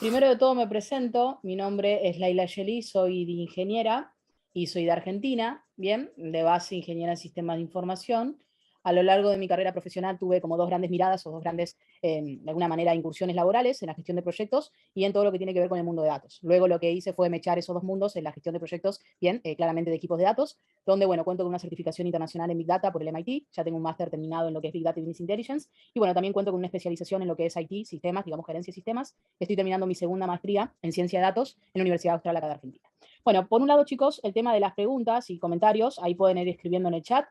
Primero de todo me presento, mi nombre es Laila Yeli, soy de ingeniera y soy de Argentina, bien, de base ingeniera en sistemas de información. A lo largo de mi carrera profesional tuve como dos grandes miradas o dos grandes, de alguna manera, incursiones laborales en la gestión de proyectos y en todo lo que tiene que ver con el mundo de datos. Luego lo que hice fue mechar esos dos mundos en la gestión de proyectos, bien, claramente de equipos de datos, donde, bueno, cuento con una certificación internacional en Big Data por el MIT, ya tengo un máster terminado en lo que es Big Data y Business Intelligence, y bueno, también cuento con una especialización en lo que es IT, sistemas, digamos, gerencia de sistemas. Estoy terminando mi segunda maestría en ciencia de datos en la Universidad Austral acá de Argentina. Bueno, por un lado, chicos, el tema de las preguntas y comentarios, ahí pueden ir escribiendo en el chat,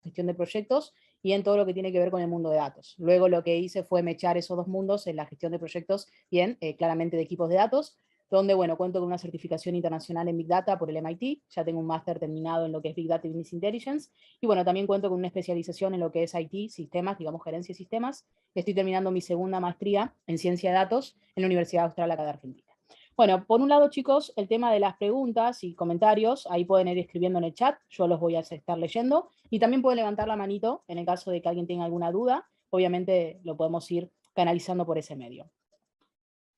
gestión de proyectos y en todo lo que tiene que ver con el mundo de datos. Luego lo que hice fue mechar esos dos mundos en la gestión de proyectos, bien, claramente de equipos de datos, donde, bueno, cuento con una certificación internacional en Big Data por el MIT, ya tengo un máster terminado en lo que es Big Data y Business Intelligence, y bueno, también cuento con una especialización en lo que es IT, sistemas, digamos, gerencia de sistemas. Estoy terminando mi segunda maestría en ciencia de datos en la Universidad Austral acá de Argentina. Bueno, por un lado, chicos, el tema de las preguntas y comentarios, ahí pueden ir escribiendo en el chat, yo los voy a estar leyendo, y también pueden levantar la manito en el caso de que alguien tenga alguna duda, obviamente lo podemos ir canalizando por ese medio.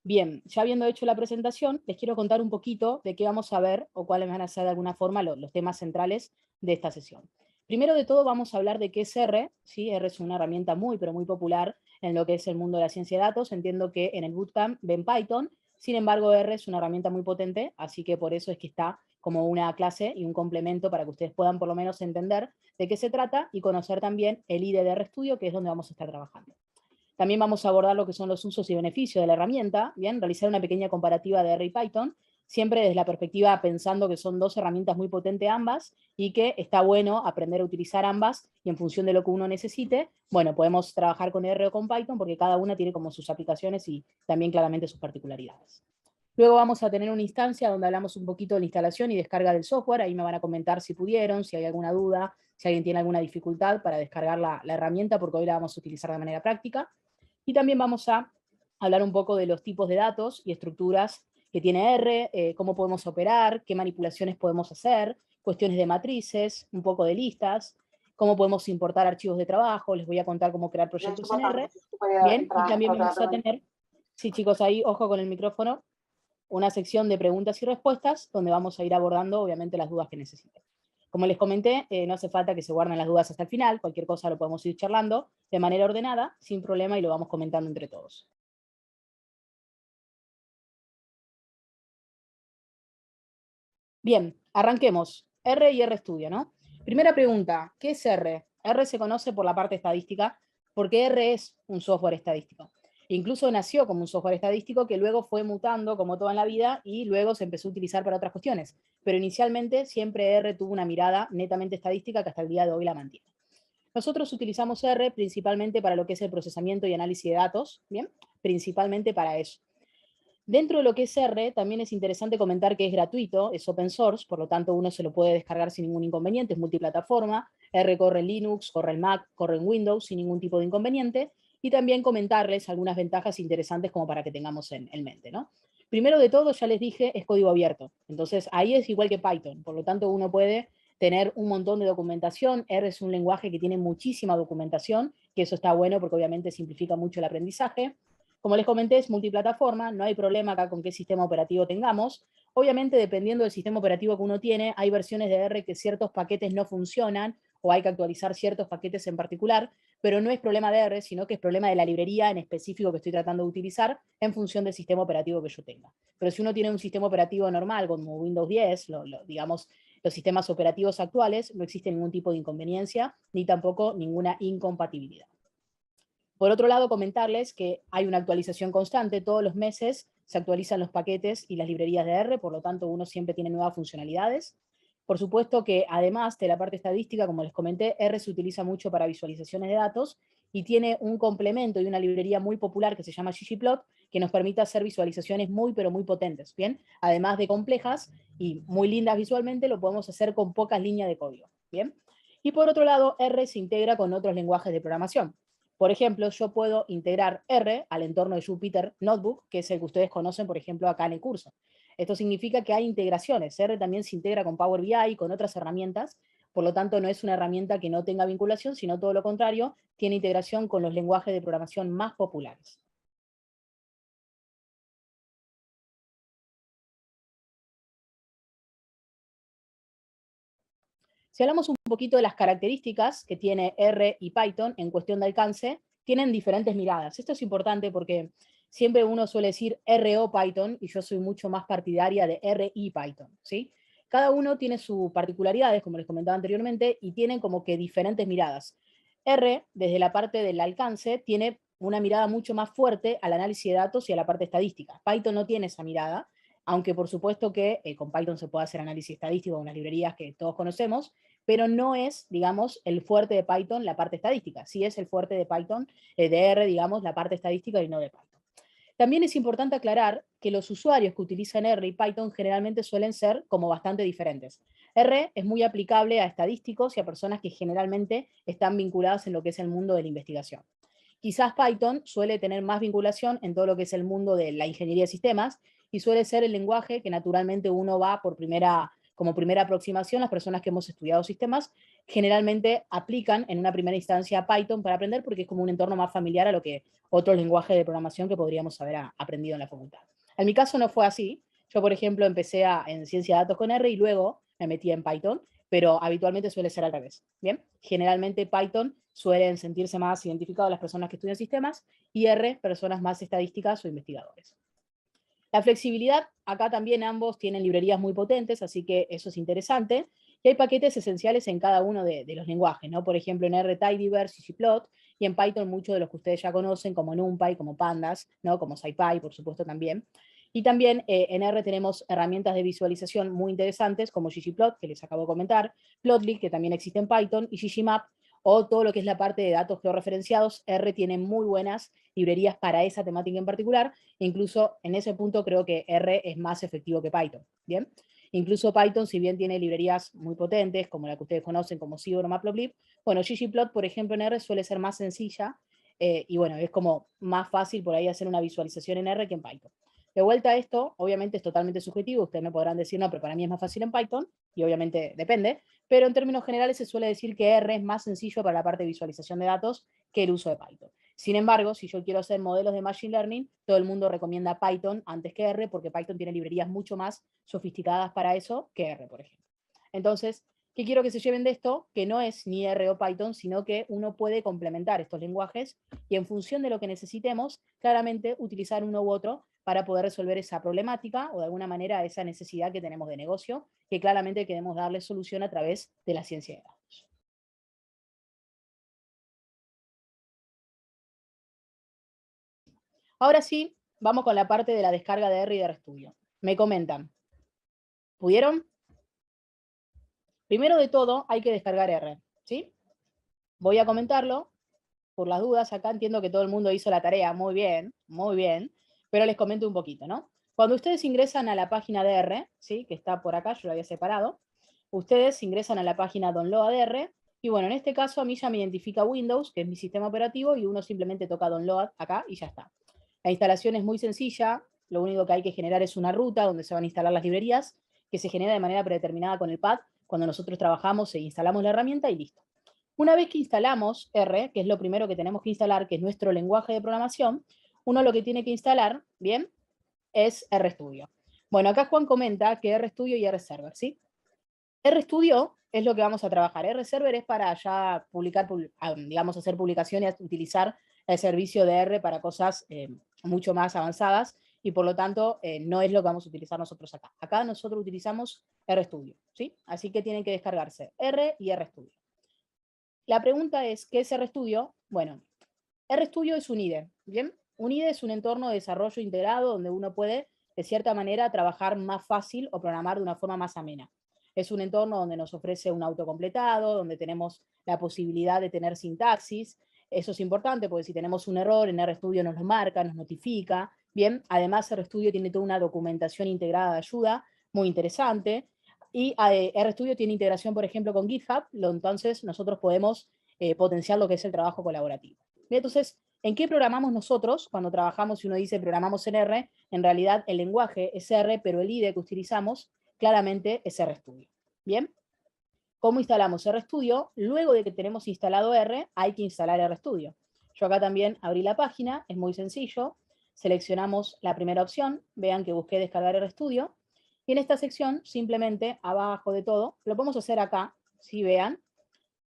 Bien, ya habiendo hecho la presentación, les quiero contar un poquito de qué vamos a ver o cuáles van a ser de alguna forma los temas centrales de esta sesión. Primero de todo vamos a hablar de qué es R, ¿sí? R es una herramienta muy, pero muy popular en lo que es el mundo de la ciencia de datos. Entiendo que en el bootcamp ven Python, sin embargo R es una herramienta muy potente, así que por eso es que está como una clase y un complemento para que ustedes puedan por lo menos entender de qué se trata y conocer también el IDE de RStudio, que es donde vamos a estar trabajando. También vamos a abordar lo que son los usos y beneficios de la herramienta, bien, realizar una pequeña comparativa de R y Python, siempre desde la perspectiva pensando que son dos herramientas muy potentes ambas y que está bueno aprender a utilizar ambas y en función de lo que uno necesite, bueno, podemos trabajar con R o con Python porque cada una tiene como sus aplicaciones y también claramente sus particularidades. Luego vamos a tener una instancia donde hablamos un poquito de la instalación y descarga del software. Ahí me van a comentar si pudieron, si hay alguna duda, si alguien tiene alguna dificultad para descargar la herramienta, porque hoy la vamos a utilizar de manera práctica. Y también vamos a hablar un poco de los tipos de datos y estructuras que tiene R, cómo podemos operar, qué manipulaciones podemos hacer, cuestiones de matrices, un poco de listas, cómo podemos importar archivos de trabajo, les voy a contar cómo crear De hecho, proyectos en boa tarde, R. não sei se tu podia Bien, y entrar también para vamos a também. tener, sí chicos, ahí ojo con el micrófono, una sección de preguntas y respuestas donde vamos a ir abordando obviamente las dudas que necesiten. Como les comenté, no hace falta que se guarden las dudas hasta el final, cualquier cosa lo podemos ir charlando de manera ordenada, sin problema, y lo vamos comentando entre todos. Bien, arranquemos. R y RStudio, ¿no? Primera pregunta, ¿qué es R? R se conoce por la parte estadística porque R es un software estadístico. Incluso nació como un software estadístico que luego fue mutando como todo en la vida y luego se empezó a utilizar para otras cuestiones. Pero inicialmente siempre R tuvo una mirada netamente estadística que hasta el día de hoy la mantiene. Nosotros utilizamos R principalmente para lo que es el procesamiento y análisis de datos, ¿bien? Principalmente para eso. Dentro de lo que es R, también es interesante comentar que es gratuito, es open source, por lo tanto uno se lo puede descargar sin ningún inconveniente, es multiplataforma, R corre en Linux, corre en Mac, corre en Windows sin ningún tipo de inconveniente, y también comentarles algunas ventajas interesantes como para que tengamos en mente, ¿no? Primero de todo, ya les dije, es código abierto, entonces ahí es igual que Python, por lo tanto uno puede tener un montón de documentación, R es un lenguaje que tiene muchísima documentación, que eso está bueno porque obviamente simplifica mucho el aprendizaje. Como les comenté, es multiplataforma, no hay problema acá con qué sistema operativo tengamos. Obviamente, dependiendo del sistema operativo que uno tiene, hay versiones de R que ciertos paquetes no funcionan o hay que actualizar ciertos paquetes en particular, pero no es problema de R, sino que es problema de la librería en específico que estoy tratando de utilizar en función del sistema operativo que yo tenga. Pero si uno tiene un sistema operativo normal, como Windows 10, digamos, los sistemas operativos actuales, no existe ningún tipo de inconveniencia ni tampoco ninguna incompatibilidad. Por otro lado, comentarles que hay una actualización constante, todos los meses se actualizan los paquetes y las librerías de R, por lo tanto uno siempre tiene nuevas funcionalidades. Por supuesto que además de la parte estadística, como les comenté, R se utiliza mucho para visualizaciones de datos y tiene un complemento y una librería muy popular que se llama ggplot, que nos permite hacer visualizaciones muy, pero muy potentes, ¿bien? Además de complejas y muy lindas visualmente, lo podemos hacer con pocas líneas de código, ¿bien? Y por otro lado, R se integra con otros lenguajes de programación. Por ejemplo, yo puedo integrar R al entorno de Jupyter Notebook, que es el que ustedes conocen, por ejemplo, acá en el curso. Esto significa que hay integraciones. R también se integra con Power BI y con otras herramientas, por lo tanto no es una herramienta que no tenga vinculación, sino todo lo contrario, tiene integración con los lenguajes de programación más populares. Si hablamos un poquito de las características que tiene R y Python en cuestión de alcance, tienen diferentes miradas. Esto es importante porque siempre uno suele decir R o Python y yo soy mucho más partidaria de R y Python, ¿sí? Cada uno tiene sus particularidades, como les comentaba anteriormente, y tienen como que diferentes miradas. R, desde la parte del alcance, tiene una mirada mucho más fuerte al análisis de datos y a la parte estadística. Python no tiene esa mirada, aunque por supuesto que con Python se puede hacer análisis estadístico con las librerías que todos conocemos, pero no es, digamos, el fuerte de Python la parte estadística. Sí es el fuerte de Python, de R, digamos, la parte estadística y no de Python. También es importante aclarar que los usuarios que utilizan R y Python generalmente suelen ser como bastante diferentes. R es muy aplicable a estadísticos y a personas que generalmente están vinculadas en lo que es el mundo de la investigación. Quizás Python suele tener más vinculación en todo lo que es el mundo de la ingeniería de sistemas y suele ser el lenguaje que naturalmente uno va como primera aproximación. Las personas que hemos estudiado sistemas generalmente aplican en una primera instancia Python para aprender porque es como un entorno más familiar a lo que otros lenguajes de programación que podríamos haber aprendido en la facultad. En mi caso no fue así. Yo, por ejemplo, empecé en ciencia de datos con R y luego me metí en Python, pero habitualmente suele ser al revés. Bien, generalmente Python suelen sentirse más identificados las personas que estudian sistemas y R, personas más estadísticas o investigadores. La flexibilidad, acá también ambos tienen librerías muy potentes, así que eso es interesante. Y hay paquetes esenciales en cada uno de los lenguajes, ¿no? Por ejemplo, en R tidyverse y ggplot, y en Python muchos de los que ustedes ya conocen, como NumPy, como Pandas, ¿no? Como SciPy, por supuesto, también. Y también en R tenemos herramientas de visualización muy interesantes, como ggplot, que les acabo de comentar, Plotly, que también existe en Python, y ggmap, o todo lo que es la parte de datos georreferenciados. R tiene muy buenas librerías para esa temática en particular, incluso en ese punto creo que R es más efectivo que Python, ¿bien? Incluso Python, si bien tiene librerías muy potentes, como la que ustedes conocen, como Seaborn o Matplotlib, bueno, ggplot, por ejemplo, en R suele ser más sencilla, y bueno, es como más fácil por ahí hacer una visualización en R que en Python. De vuelta a esto, obviamente es totalmente subjetivo, ustedes me podrán decir, no, pero para mí es más fácil en Python, y obviamente depende, pero en términos generales se suele decir que R es más sencillo para la parte de visualización de datos que el uso de Python. Sin embargo, si yo quiero hacer modelos de Machine Learning, todo el mundo recomienda Python antes que R, porque Python tiene librerías mucho más sofisticadas para eso que R, por ejemplo. Entonces, ¿qué quiero que se lleven de esto? Que no es ni R o Python, sino que uno puede complementar estos lenguajes y en función de lo que necesitemos, claramente utilizar uno u otro para poder resolver esa problemática o de alguna manera esa necesidad que tenemos de negocio, que claramente queremos darle solución a través de la ciencia de datos. Ahora sí, vamos con la parte de la descarga de R y de RStudio. Me comentan, ¿pudieron? Primero de todo, hay que descargar R, ¿sí? Voy a comentarlo, por las dudas, acá entiendo que todo el mundo hizo la tarea, muy bien, pero les comento un poquito, ¿no? Cuando ustedes ingresan a la página de R, ¿sí? Que está por acá, yo lo había separado, ustedes ingresan a la página Download R, y bueno, en este caso a mí ya me identifica Windows, que es mi sistema operativo, y uno simplemente toca Download acá y ya está. La instalación es muy sencilla, lo único que hay que generar es una ruta donde se van a instalar las librerías, que se genera de manera predeterminada con el pad, cuando nosotros trabajamos e instalamos la herramienta y listo. Una vez que instalamos R, que es lo primero que tenemos que instalar, que es nuestro lenguaje de programación, uno lo que tiene que instalar, bien, es RStudio. Bueno, acá Juan comenta que RStudio y RServer, ¿sí? RStudio es lo que vamos a trabajar. RServer es para ya publicar, digamos, hacer publicaciones, utilizar el servicio de R para cosas mucho más avanzadas y por lo tanto no es lo que vamos a utilizar nosotros acá. Acá nosotros utilizamos RStudio, ¿sí? Así que tienen que descargarse R y RStudio. La pregunta es, ¿qué es RStudio? Bueno, RStudio es un IDE, ¿bien? Un IDE es un entorno de desarrollo integrado donde uno puede, de cierta manera, trabajar más fácil o programar de una forma más amena. Es un entorno donde nos ofrece un autocompletado, donde tenemos la posibilidad de tener sintaxis. Eso es importante porque si tenemos un error en RStudio nos lo marca, nos notifica. Bien, además RStudio tiene toda una documentación integrada de ayuda muy interesante. Y RStudio tiene integración, por ejemplo, con GitHub, entonces nosotros podemos potenciar lo que es el trabajo colaborativo. Bien, entonces, ¿en qué programamos nosotros? Cuando trabajamos, si uno dice programamos en R, en realidad el lenguaje es R, pero el IDE que utilizamos claramente es RStudio. Bien, ¿cómo instalamos RStudio? Luego de que tenemos instalado R, hay que instalar RStudio. Yo acá también abrí la página, es muy sencillo. Seleccionamos la primera opción, vean que busqué descargar RStudio. Y en esta sección, simplemente abajo de todo, lo podemos hacer acá, si vean,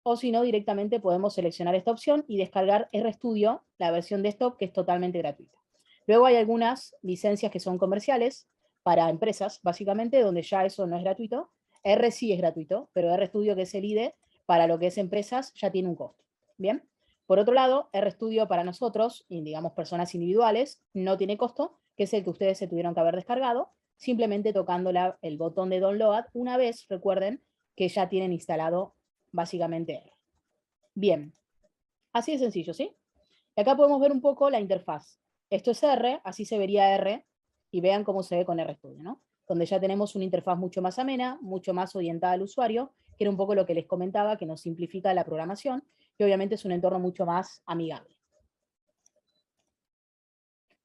o si no, directamente podemos seleccionar esta opción y descargar RStudio, la versión desktop, que es totalmente gratuita. Luego hay algunas licencias que son comerciales para empresas, básicamente, donde ya eso no es gratuito. R sí es gratuito, pero RStudio, que es el IDE, para lo que es empresas, ya tiene un costo. Bien. Por otro lado, RStudio para nosotros, y digamos personas individuales, no tiene costo, que es el que ustedes se tuvieron que haber descargado, simplemente tocando el botón de download una vez, recuerden, que ya tienen instalado básicamente R. Bien, así de sencillo, ¿sí? Y acá podemos ver un poco la interfaz. Esto es R, así se vería R, y vean cómo se ve con RStudio, ¿no? Donde ya tenemos una interfaz mucho más amena, mucho más orientada al usuario, que era un poco lo que les comentaba, que nos simplifica la programación, y obviamente es un entorno mucho más amigable.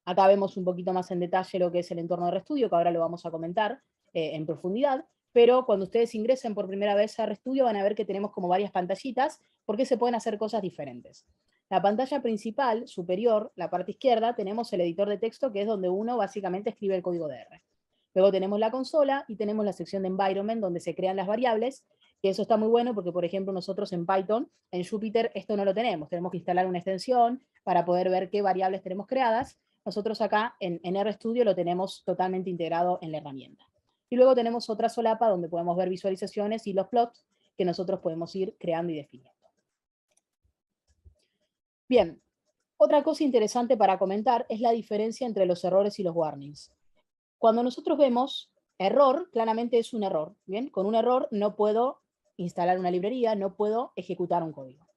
Acá vemos un poquito más en detalle lo que es el entorno de RStudio, que ahora lo vamos a comentar en profundidad, pero cuando ustedes ingresen por primera vez a RStudio van a ver que tenemos como varias pantallitas, porque se pueden hacer cosas diferentes. La pantalla principal, superior, la parte izquierda, tenemos el editor de texto, que es donde uno básicamente escribe el código de R. Luego tenemos la consola y tenemos la sección de environment, donde se crean las variables, que eso está muy bueno porque, por ejemplo, nosotros en Python, en Jupyter, esto no lo tenemos que instalar una extensión para poder ver qué variables tenemos creadas. Nosotros acá en RStudio lo tenemos totalmente integrado en la herramienta. Y luego tenemos otra solapa donde podemos ver visualizaciones y los plots que nosotros podemos ir creando y definiendo. Bien, otra cosa interesante para comentar es la diferencia entre los errores y los warnings. Cuando nosotros vemos error, claramente es un error. Bien, con un error no puedo instalar una librería, no puedo ejecutar un código.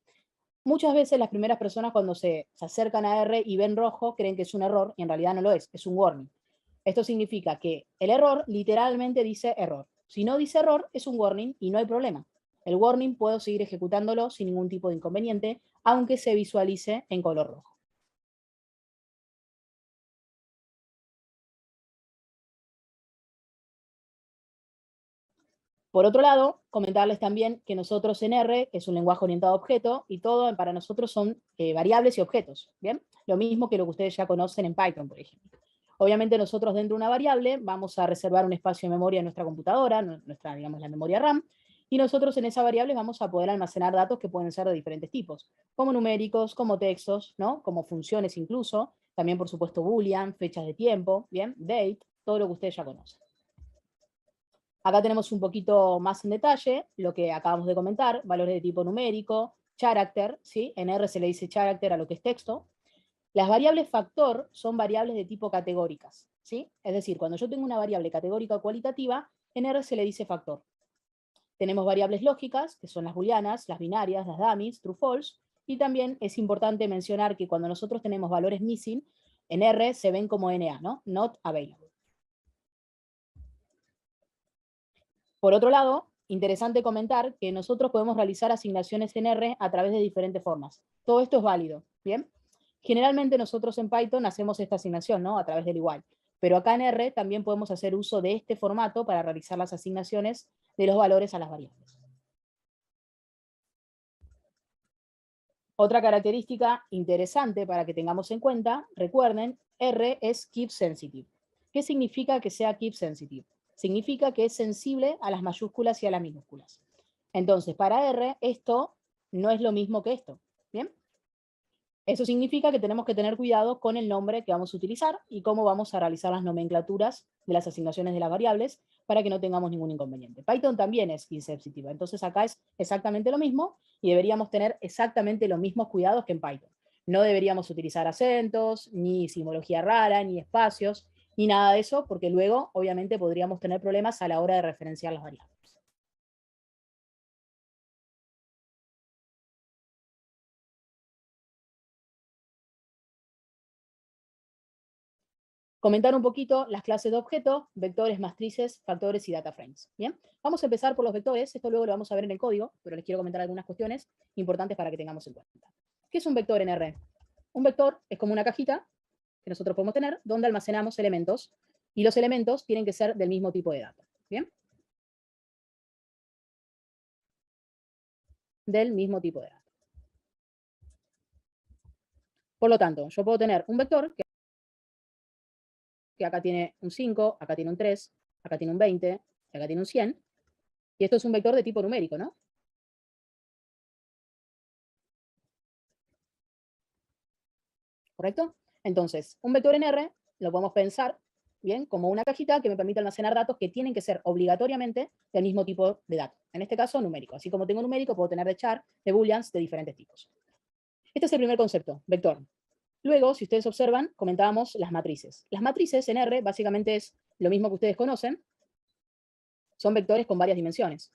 Muchas veces las primeras personas cuando se acercan a R y ven rojo creen que es un error y en realidad no lo es un warning. Esto significa que el error literalmente dice error. Si no dice error, es un warning y no hay problema. El warning puedo seguir ejecutándolo sin ningún tipo de inconveniente, aunque se visualice en color rojo. Por otro lado, comentarles también que nosotros en R es un lenguaje orientado a objeto y todo para nosotros son variables y objetos, ¿bien? Lo mismo que lo que ustedes ya conocen en Python, por ejemplo. Obviamente nosotros dentro de una variable vamos a reservar un espacio de memoria en nuestra computadora, nuestra, digamos, la memoria RAM, y nosotros en esa variable vamos a poder almacenar datos que pueden ser de diferentes tipos, como numéricos, como textos, ¿no? Como funciones incluso, también por supuesto boolean, fechas de tiempo, ¿bien? Date, todo lo que ustedes ya conocen. Acá tenemos un poquito más en detalle lo que acabamos de comentar, valores de tipo numérico, character, ¿sí? En R se le dice character a lo que es texto. Las variables factor son variables de tipo categóricas, ¿sí? Es decir, cuando yo tengo una variable categórica o cualitativa, en R se le dice factor. Tenemos variables lógicas, que son las booleanas, las binarias, las dummies, true, false, y también es importante mencionar que cuando nosotros tenemos valores missing, en R se ven como NA, ¿no? Not available. Por otro lado, interesante comentar que nosotros podemos realizar asignaciones en R a través de diferentes formas. Todo esto es válido, ¿bien? Generalmente nosotros en Python hacemos esta asignación, ¿no? A través del igual. Pero acá en R también podemos hacer uso de este formato para realizar las asignaciones de los valores a las variables. Otra característica interesante para que tengamos en cuenta, recuerden, R es keep sensitive. ¿Qué significa que sea keep sensitive? Significa que es sensible a las mayúsculas y a las minúsculas. Entonces, para R, esto no es lo mismo que esto. ¿Bien? Eso significa que tenemos que tener cuidado con el nombre que vamos a utilizar y cómo vamos a realizar las nomenclaturas de las asignaciones de las variables para que no tengamos ningún inconveniente. Python también es insensitiva, entonces acá es exactamente lo mismo y deberíamos tener exactamente los mismos cuidados que en Python. No deberíamos utilizar acentos, ni simbología rara, ni espacios, ni nada de eso, porque luego obviamente podríamos tener problemas a la hora de referenciar las variables. Comentar un poquito las clases de objetos, vectores, matrices, factores y data frames. Bien, vamos a empezar por los vectores, esto luego lo vamos a ver en el código, pero les quiero comentar algunas cuestiones importantes para que tengamos en cuenta. ¿Qué es un vector en R? Un vector es como una cajita que nosotros podemos tener donde almacenamos elementos y los elementos tienen que ser del mismo tipo de data. Bien, del mismo tipo de data. Por lo tanto, yo puedo tener un vector que acá tiene un 5, acá tiene un 3, acá tiene un 20, acá tiene un 100, y esto es un vector de tipo numérico, ¿no? ¿correcto? Entonces, un vector en R lo podemos pensar, bien, como una cajita que me permite almacenar datos que tienen que ser obligatoriamente del mismo tipo de dato. En este caso, numérico. Así como tengo numérico, puedo tener de char, de booleans, de diferentes tipos. Este es el primer concepto, vector. Luego, si ustedes observan, comentábamos las matrices. Las matrices en R básicamente es lo mismo que ustedes conocen, son vectores con varias dimensiones.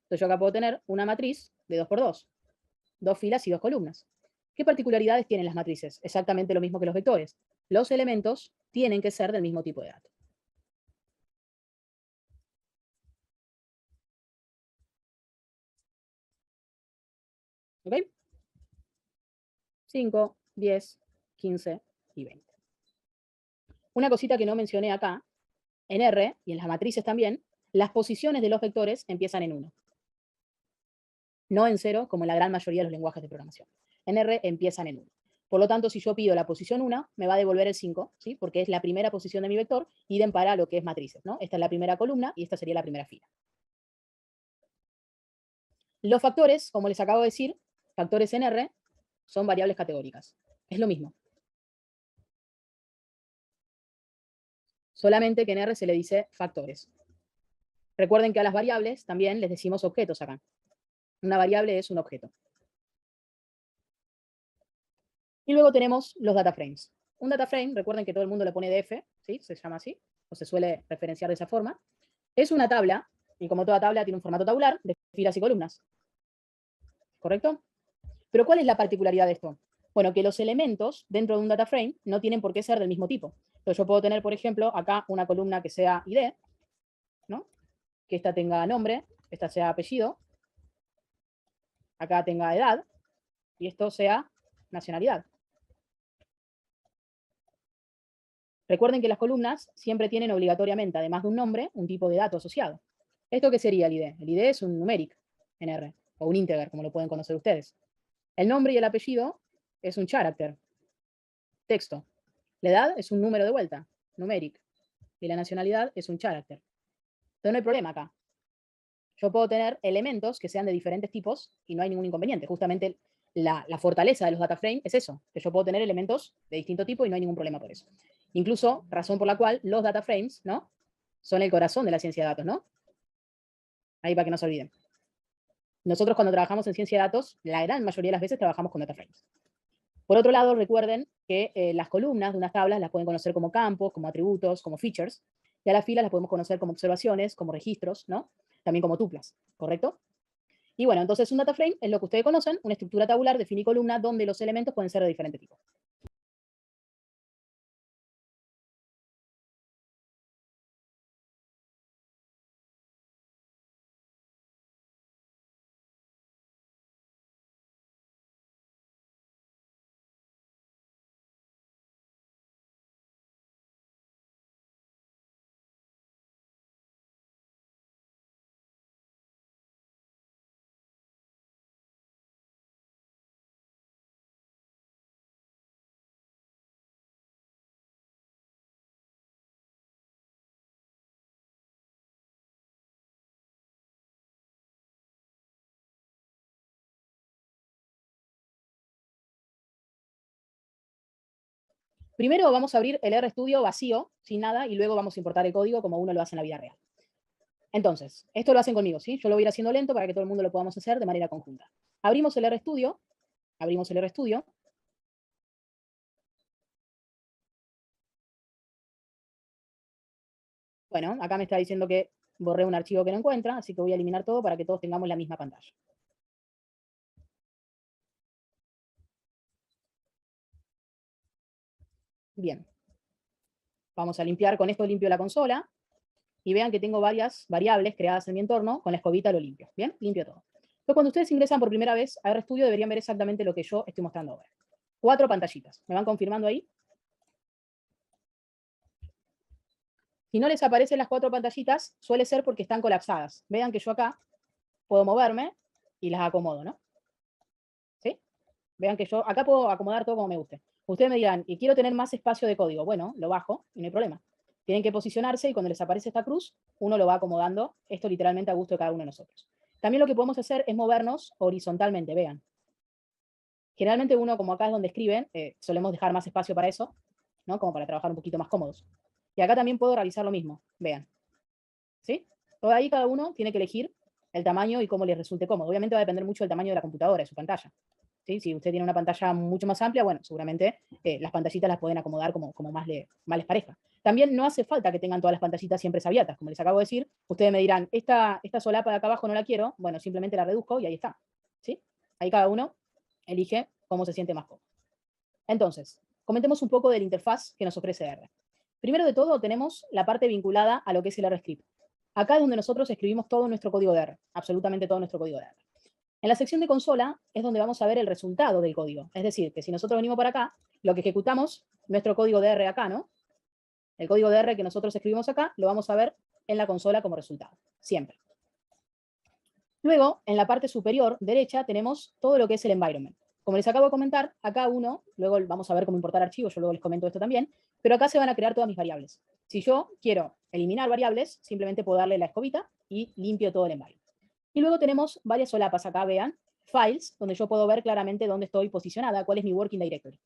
Entonces yo acá puedo tener una matriz de 2 por 2, dos filas y dos columnas. ¿Qué particularidades tienen las matrices? Exactamente lo mismo que los vectores. Los elementos tienen que ser del mismo tipo de dato. ¿Ok? 5, 10, 15 y 20. Una cosita que no mencioné acá, en R y en las matrices también, las posiciones de los vectores empiezan en 1. No en 0, como en la gran mayoría de los lenguajes de programación. En R empiezan en 1. Por lo tanto, si yo pido la posición 1, me va a devolver el 5, ¿sí? Porque es la primera posición de mi vector, idem para lo que es matrices, ¿no? Esta es la primera columna y esta sería la primera fila. Los factores, como les acabo de decir, factores en R, son variables categóricas. Es lo mismo. Solamente que en R se le dice factores. Recuerden que a las variables también les decimos objetos acá. Una variable es un objeto. Y luego tenemos los data frames. Un data frame, recuerden que todo el mundo le pone DF, ¿sí? Se llama así, o se suele referenciar de esa forma. Es una tabla, y como toda tabla tiene un formato tabular de filas y columnas. ¿Correcto? Pero ¿cuál es la particularidad de esto? Bueno, que los elementos dentro de un data frame no tienen por qué ser del mismo tipo. Entonces yo puedo tener, por ejemplo, acá una columna que sea ID, ¿no? Que esta tenga nombre, esta sea apellido, acá tenga edad, y esto sea nacionalidad. Recuerden que las columnas siempre tienen obligatoriamente, además de un nombre, un tipo de dato asociado. ¿Esto qué sería el ID? El ID es un numeric en R, o un integer, como lo pueden conocer ustedes. El nombre y el apellido es un character, texto. La edad es un número de vuelta, numeric. Y la nacionalidad es un character. Entonces no hay problema acá. Yo puedo tener elementos que sean de diferentes tipos y no hay ningún inconveniente. Justamente la fortaleza de los data frame es eso, que yo puedo tener elementos de distinto tipo y no hay ningún problema por eso. Incluso, razón por la cual los data frames, ¿no? Son el corazón de la ciencia de datos, ¿no? Ahí para que no se olviden. Nosotros cuando trabajamos en ciencia de datos, la gran mayoría de las veces trabajamos con data frames. Por otro lado, recuerden que las columnas de unas tablas las pueden conocer como campos, como atributos, como features, y a las filas las podemos conocer como observaciones, como registros, ¿no? También como tuplas, ¿correcto? Y bueno, entonces un data frame es lo que ustedes conocen, una estructura tabular de fila y columna donde los elementos pueden ser de diferente tipo. Primero vamos a abrir el RStudio vacío, sin nada, y luego vamos a importar el código como uno lo hace en la vida real. Entonces, esto lo hacen conmigo, ¿sí? Yo lo voy a ir haciendo lento para que todo el mundo lo podamos hacer de manera conjunta. Abrimos el RStudio, abrimos el RStudio. Bueno, acá me está diciendo que borré un archivo que no encuentra, así que voy a eliminar todo para que todos tengamos la misma pantalla. Bien. Vamos a limpiar, con esto limpio la consola, y vean que tengo varias variables creadas en mi entorno, con la escobita lo limpio. Bien, limpio todo. Entonces, cuando ustedes ingresan por primera vez a RStudio, deberían ver exactamente lo que yo estoy mostrando ahora. 4 pantallitas. ¿Me van confirmando ahí? Si no les aparecen las 4 pantallitas, suele ser porque están colapsadas. Vean que yo acá puedo moverme y las acomodo, ¿no? ¿Sí? Vean que yo acá puedo acomodar todo como me guste. Ustedes me dirán, y quiero tener más espacio de código. Bueno, lo bajo y no hay problema. Tienen que posicionarse y cuando les aparece esta cruz, uno lo va acomodando, esto literalmente a gusto de cada uno de nosotros. También lo que podemos hacer es movernos horizontalmente, vean. Generalmente uno, como acá es donde escriben, solemos dejar más espacio para eso, ¿no? Como para trabajar un poquito más cómodos. Y acá también puedo realizar lo mismo, vean. ¿Sí? Todo ahí cada uno tiene que elegir el tamaño y cómo les resulte cómodo. Obviamente va a depender mucho del tamaño de la computadora, de su pantalla. ¿Sí? Si usted tiene una pantalla mucho más amplia, bueno, seguramente las pantallitas las pueden acomodar como más les parezca. También no hace falta que tengan todas las pantallitas siempre abiertas, como les acabo de decir. Ustedes me dirán, esta solapa de acá abajo no la quiero, bueno, simplemente la reduzco y ahí está. ¿Sí? Ahí cada uno elige cómo se siente más cómodo. Entonces, comentemos un poco de la interfaz que nos ofrece R. Primero de todo, tenemos la parte vinculada a lo que es el R-Script. Acá es donde nosotros escribimos todo nuestro código de R, absolutamente todo nuestro código de R. En la sección de consola es donde vamos a ver el resultado del código. Es decir, que si nosotros venimos para acá, lo que ejecutamos, nuestro código de R acá, ¿no? El código de R que nosotros escribimos acá, lo vamos a ver en la consola como resultado, siempre. Luego, en la parte superior derecha, tenemos todo lo que es el environment. Como les acabo de comentar, acá uno, luego vamos a ver cómo importar archivos, yo luego les comento esto también, pero acá se van a crear todas mis variables. Si yo quiero eliminar variables, simplemente puedo darle la escobita y limpio todo el environment. Y luego tenemos varias solapas acá, vean, files, donde yo puedo ver claramente dónde estoy posicionada, cuál es mi working directory,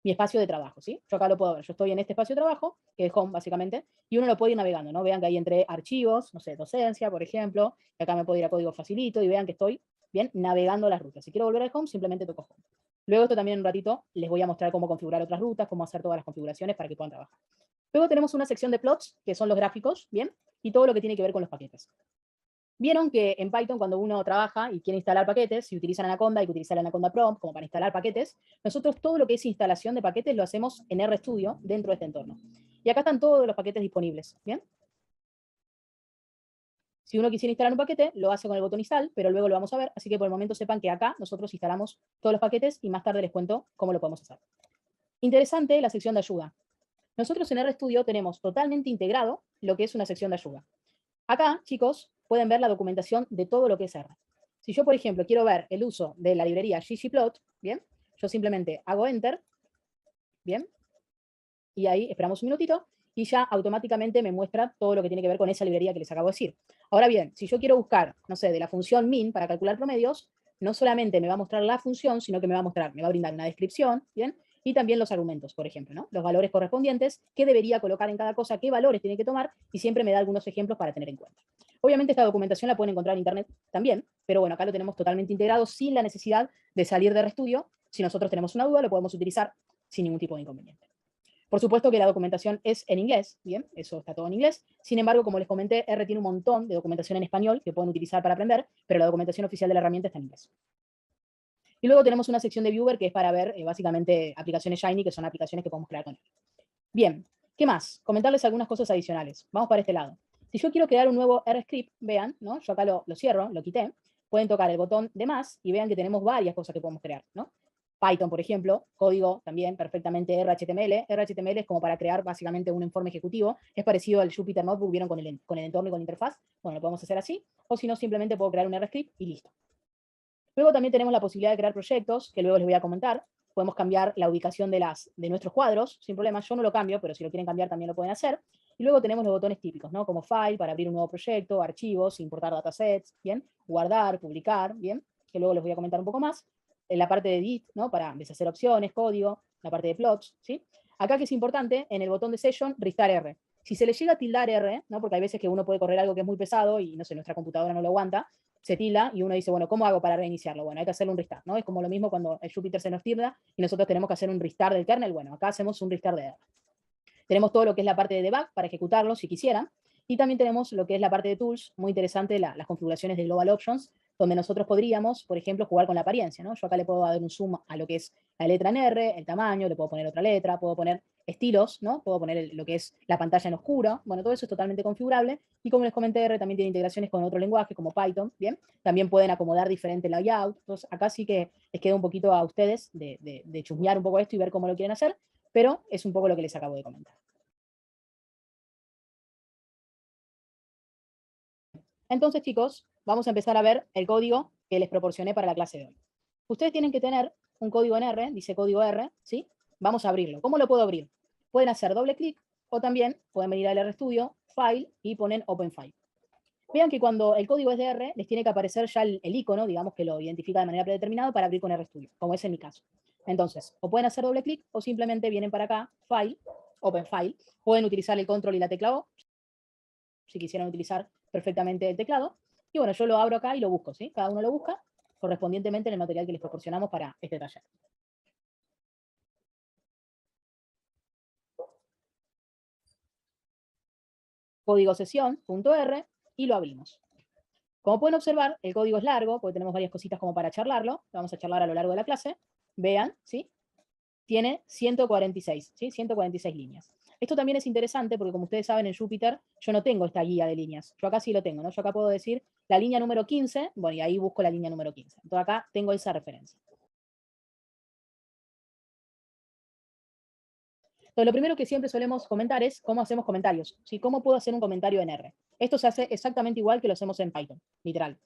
mi espacio de trabajo, ¿sí? Yo acá lo puedo ver, yo estoy en este espacio de trabajo, que es home básicamente, y uno lo puede ir navegando, ¿no? Vean que ahí entre archivos, no sé, docencia, por ejemplo, y acá me puedo ir a código facilito y vean que estoy, bien, navegando las rutas. Si quiero volver al home, simplemente toco home. Luego esto también en un ratito les voy a mostrar cómo configurar otras rutas, cómo hacer todas las configuraciones para que puedan trabajar. Luego tenemos una sección de plots, que son los gráficos, ¿bien? Y todo lo que tiene que ver con los paquetes. Vieron que en Python cuando uno trabaja y quiere instalar paquetes, si utilizan Anaconda, hay que utilizar Anaconda Prompt como para instalar paquetes. Nosotros todo lo que es instalación de paquetes lo hacemos en RStudio dentro de este entorno. Y acá están todos los paquetes disponibles, ¿bien? Si uno quisiera instalar un paquete, lo hace con el botón install, pero luego lo vamos a ver, así que por el momento sepan que acá nosotros instalamos todos los paquetes y más tarde les cuento cómo lo podemos hacer. Interesante la sección de ayuda. Nosotros en RStudio tenemos totalmente integrado lo que es una sección de ayuda. Acá, chicos, pueden ver la documentación de todo lo que es R. Si yo, por ejemplo, quiero ver el uso de la librería ggplot, ¿bien? Yo simplemente hago Enter, ¿bien? Y ahí esperamos un minutito y ya automáticamente me muestra todo lo que tiene que ver con esa librería que les acabo de decir. Ahora bien, si yo quiero buscar, no sé, de la función min para calcular promedios, no solamente me va a mostrar la función, sino que me va a brindar una descripción, ¿bien? Y también los argumentos, por ejemplo, ¿no? Los valores correspondientes, qué debería colocar en cada cosa, qué valores tiene que tomar, y siempre me da algunos ejemplos para tener en cuenta. Obviamente esta documentación la pueden encontrar en internet también, pero bueno, acá lo tenemos totalmente integrado sin la necesidad de salir de RStudio. Si nosotros tenemos una duda, lo podemos utilizar sin ningún tipo de inconveniente. Por supuesto que la documentación es en inglés, bien, eso está todo en inglés. Sin embargo, como les comenté, R tiene un montón de documentación en español que pueden utilizar para aprender, pero la documentación oficial de la herramienta está en inglés. Y luego tenemos una sección de Viewer que es para ver básicamente aplicaciones Shiny, que son aplicaciones que podemos crear con él. Bien, ¿qué más? Comentarles algunas cosas adicionales. Vamos para este lado. Si yo quiero crear un nuevo R-Script, vean, ¿no? Yo acá lo cierro, lo quité. Pueden tocar el botón de más y vean que tenemos varias cosas que podemos crear, ¿no? Python, por ejemplo, código también perfectamente RHTML. RHTML es como para crear básicamente un informe ejecutivo. Es parecido al Jupyter Notebook, ¿vieron con el entorno y con la interfaz? Bueno, lo podemos hacer así. O si no, simplemente puedo crear un R-Script y listo. Luego también tenemos la posibilidad de crear proyectos, que luego les voy a comentar. Podemos cambiar la ubicación de nuestros cuadros, sin problema. Yo no lo cambio, pero si lo quieren cambiar también lo pueden hacer. Y luego tenemos los botones típicos, ¿no? Como File, para abrir un nuevo proyecto, archivos, importar datasets, ¿bien? Guardar, publicar, ¿bien? Que luego les voy a comentar un poco más. En la parte de Edit, ¿no? Para deshacer opciones, código, la parte de Plots, ¿sí? Acá que es importante, en el botón de Session, Restart R. Si se le llega a tildar R, ¿no? Porque hay veces que uno puede correr algo que es muy pesado y, no sé, nuestra computadora no lo aguanta, se tilda y uno dice, bueno, ¿cómo hago para reiniciarlo? Bueno, hay que hacerle un restart, ¿no? Es como lo mismo cuando el Jupyter se nos tilda y nosotros tenemos que hacer un restart del kernel. Bueno, acá hacemos un restart de R. Tenemos todo lo que es la parte de debug para ejecutarlo si quisieran. Y también tenemos lo que es la parte de tools, muy interesante, las configuraciones de Global Options, donde nosotros podríamos, por ejemplo, jugar con la apariencia, ¿no? Yo acá le puedo dar un zoom a lo que es la letra en R, el tamaño, le puedo poner otra letra, puedo poner estilos, ¿no? Puedo poner lo que es la pantalla en oscuro. Bueno, todo eso es totalmente configurable. Y como les comenté, R también tiene integraciones con otro lenguaje, como Python, ¿bien? También pueden acomodar diferente layout. Entonces, acá sí que les queda un poquito a ustedes de chusmear un poco esto y ver cómo lo quieren hacer, pero es un poco lo que les acabo de comentar. Entonces, chicos, vamos a empezar a ver el código que les proporcioné para la clase de hoy. Ustedes tienen que tener un código en R, dice código R, ¿sí? Vamos a abrirlo. ¿Cómo lo puedo abrir? Pueden hacer doble clic o también pueden venir al RStudio, File y ponen Open File. Vean que cuando el código es de R, les tiene que aparecer ya el icono, digamos que lo identifica de manera predeterminada para abrir con RStudio, como es en mi caso. Entonces, o pueden hacer doble clic o simplemente vienen para acá, File, Open File, pueden utilizar el control y la tecla O, si quisieran utilizar perfectamente el teclado. Y bueno, yo lo abro acá y lo busco, ¿sí? Cada uno lo busca correspondientemente en el material que les proporcionamos para este taller. Código sesión.r y lo abrimos. Como pueden observar, el código es largo, porque tenemos varias cositas como para charlarlo. Lo vamos a charlar a lo largo de la clase. Vean, ¿sí? Tiene 146, ¿sí? 146 líneas. Esto también es interesante porque, como ustedes saben, en Jupyter yo no tengo esta guía de líneas. Yo acá sí lo tengo, ¿no? Yo acá puedo decir la línea número 15, bueno, y ahí busco la línea número 15. Entonces acá tengo esa referencia. Entonces, lo primero que siempre solemos comentar es cómo hacemos comentarios, ¿sí? ¿Cómo puedo hacer un comentario en R? Esto se hace exactamente igual que lo hacemos en Python, literal.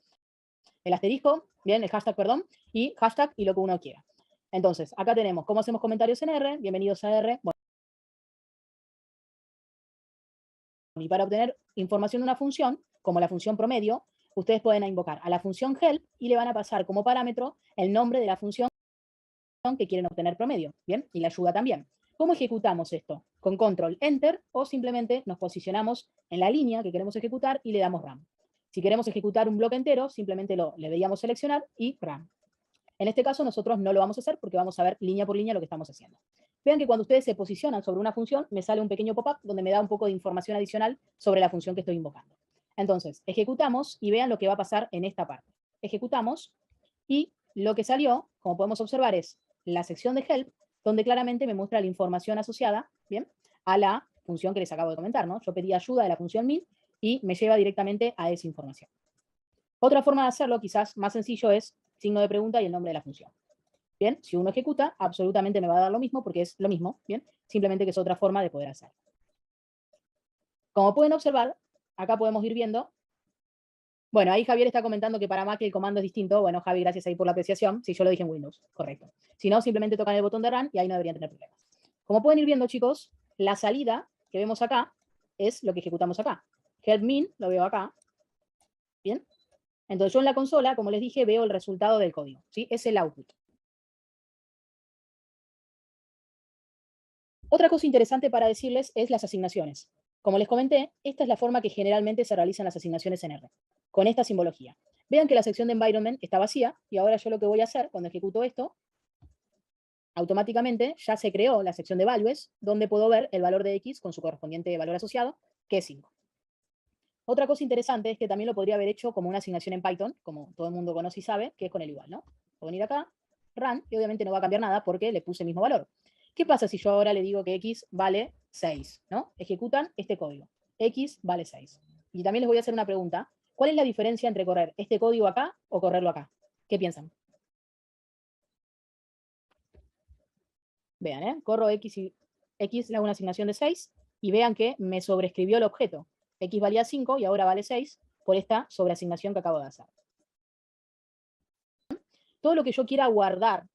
El asterisco, bien, el hashtag, perdón, y hashtag y lo que uno quiera. Entonces, acá tenemos cómo hacemos comentarios en R, bienvenidos a R. Bueno, y para obtener información de una función, como la función promedio, ustedes pueden invocar a la función help y le van a pasar como parámetro el nombre de la función que quieren obtener promedio, ¿bien? Y la ayuda también. ¿Cómo ejecutamos esto? Con control enter o simplemente nos posicionamos en la línea que queremos ejecutar y le damos run. Si queremos ejecutar un bloque entero, simplemente le veíamos seleccionar y run. En este caso nosotros no lo vamos a hacer porque vamos a ver línea por línea lo que estamos haciendo. Vean que cuando ustedes se posicionan sobre una función, me sale un pequeño pop-up donde me da un poco de información adicional sobre la función que estoy invocando. Entonces, ejecutamos y vean lo que va a pasar en esta parte. Ejecutamos y lo que salió, como podemos observar, es la sección de help, donde claramente me muestra la información asociada, ¿bien?, a la función que les acabo de comentar, ¿no? Yo pedí ayuda de la función min y me lleva directamente a esa información. Otra forma de hacerlo, quizás más sencillo, es signo de pregunta y el nombre de la función. Bien, si uno ejecuta, absolutamente me va a dar lo mismo porque es lo mismo, bien, simplemente que es otra forma de poder hacerlo. Como pueden observar, acá podemos ir viendo. Bueno, ahí Javier está comentando que para Mac el comando es distinto. Bueno, Javi, gracias ahí por la apreciación. Sí, yo lo dije en Windows, correcto. Si no, simplemente tocan el botón de Run y ahí no deberían tener problemas. Como pueden ir viendo, chicos, la salida que vemos acá es lo que ejecutamos acá. Help min, lo veo acá. Bien. Entonces yo en la consola, como les dije, veo el resultado del código. ¿Sí? Es el output. Otra cosa interesante para decirles es las asignaciones. Como les comenté, esta es la forma que generalmente se realizan las asignaciones en R, con esta simbología. Vean que la sección de environment está vacía y ahora yo lo que voy a hacer cuando ejecuto esto, automáticamente ya se creó la sección de values, donde puedo ver el valor de X con su correspondiente valor asociado, que es 5. Otra cosa interesante es que también lo podría haber hecho como una asignación en Python, como todo el mundo conoce y sabe, que es con el igual, ¿no? Puedo venir acá, run, y obviamente no va a cambiar nada porque le puse el mismo valor. ¿Qué pasa si yo ahora le digo que X vale 6? ¿No? Ejecutan este código. X vale 6. Y también les voy a hacer una pregunta. ¿Cuál es la diferencia entre correr este código acá o correrlo acá? ¿Qué piensan? Vean, ¿eh? Corro X y X le hago una asignación de 6 y vean que me sobreescribió el objeto. X valía 5 y ahora vale 6 por esta sobreasignación que acabo de hacer. Todo lo que yo quiera guardar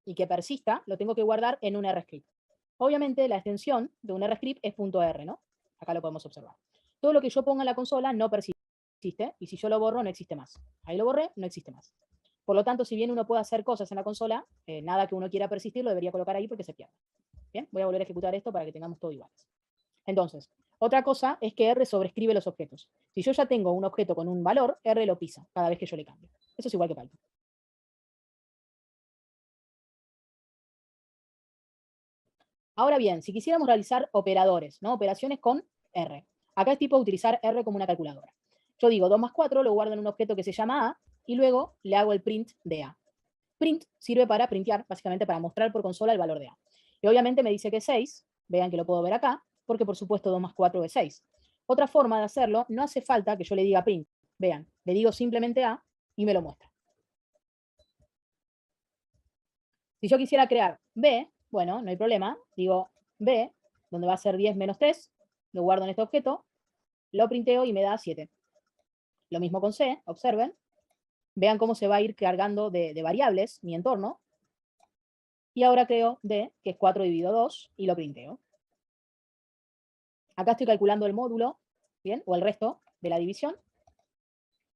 y que persista, lo tengo que guardar en un RScript. Obviamente la extensión de un RScript es .r, ¿no? Acá lo podemos observar. Todo lo que yo ponga en la consola no persiste, y si yo lo borro no existe más. Ahí lo borré, no existe más. Por lo tanto, si bien uno puede hacer cosas en la consola, nada que uno quiera persistir lo debería colocar ahí porque se pierde. Bien, voy a volver a ejecutar esto para que tengamos todo iguales. Entonces, otra cosa es que R sobrescribe los objetos. Si yo ya tengo un objeto con un valor, R lo pisa cada vez que yo le cambio. Eso es igual que Python. Ahora bien, si quisiéramos realizar operadores, ¿no? Operaciones con R. Acá es tipo utilizar R como una calculadora. Yo digo 2 más 4, lo guardo en un objeto que se llama A, y luego le hago el print de A. Print sirve para printear, básicamente para mostrar por consola el valor de A. Y obviamente me dice que es 6, vean que lo puedo ver acá, porque por supuesto 2 más 4 es 6. Otra forma de hacerlo, no hace falta que yo le diga print. Vean, le digo simplemente A y me lo muestra. Si yo quisiera crear B, bueno, no hay problema. Digo B, donde va a ser 10 menos 3, lo guardo en este objeto, lo printeo y me da 7. Lo mismo con C, observen. Vean cómo se va a ir cargando de variables mi entorno. Y ahora creo D, que es 4 dividido 2, y lo printeo. Acá estoy calculando el módulo, ¿bien? O el resto de la división.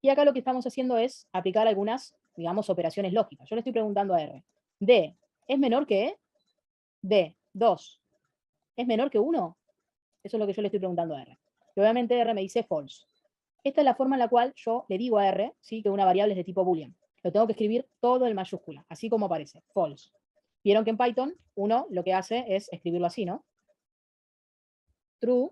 Y acá lo que estamos haciendo es aplicar algunas, digamos, operaciones lógicas. Yo le estoy preguntando a R, D es menor que E, D, 2, es menor que 1. Eso es lo que yo le estoy preguntando a R. Y obviamente R me dice false. Esta es la forma en la cual yo le digo a R, ¿sí?, que una variable es de tipo boolean. Lo tengo que escribir todo en mayúscula, así como aparece, false. Vieron que en Python uno lo que hace es escribirlo así, ¿no? True,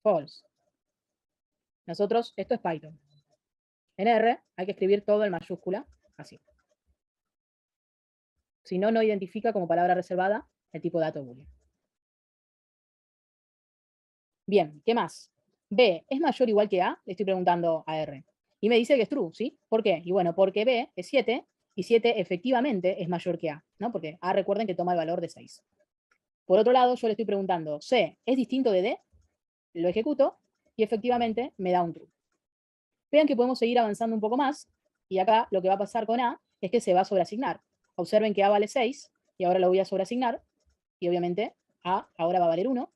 false. Nosotros, esto es Python. En R hay que escribir todo en mayúscula, así. Si no, no identifica como palabra reservada el tipo de dato boolean. Bien, ¿qué más? B es mayor o igual que A, le estoy preguntando a R. Y me dice que es true, ¿sí? ¿Por qué? Y bueno, porque B es 7 y 7 efectivamente es mayor que A, ¿no? Porque A, recuerden que toma el valor de 6. Por otro lado, yo le estoy preguntando, C es distinto de D, lo ejecuto y efectivamente me da un true. Vean que podemos seguir avanzando un poco más y acá lo que va a pasar con A es que se va a sobreasignar. Observen que A vale 6 y ahora lo voy a sobreasignar y obviamente A ahora va a valer 1.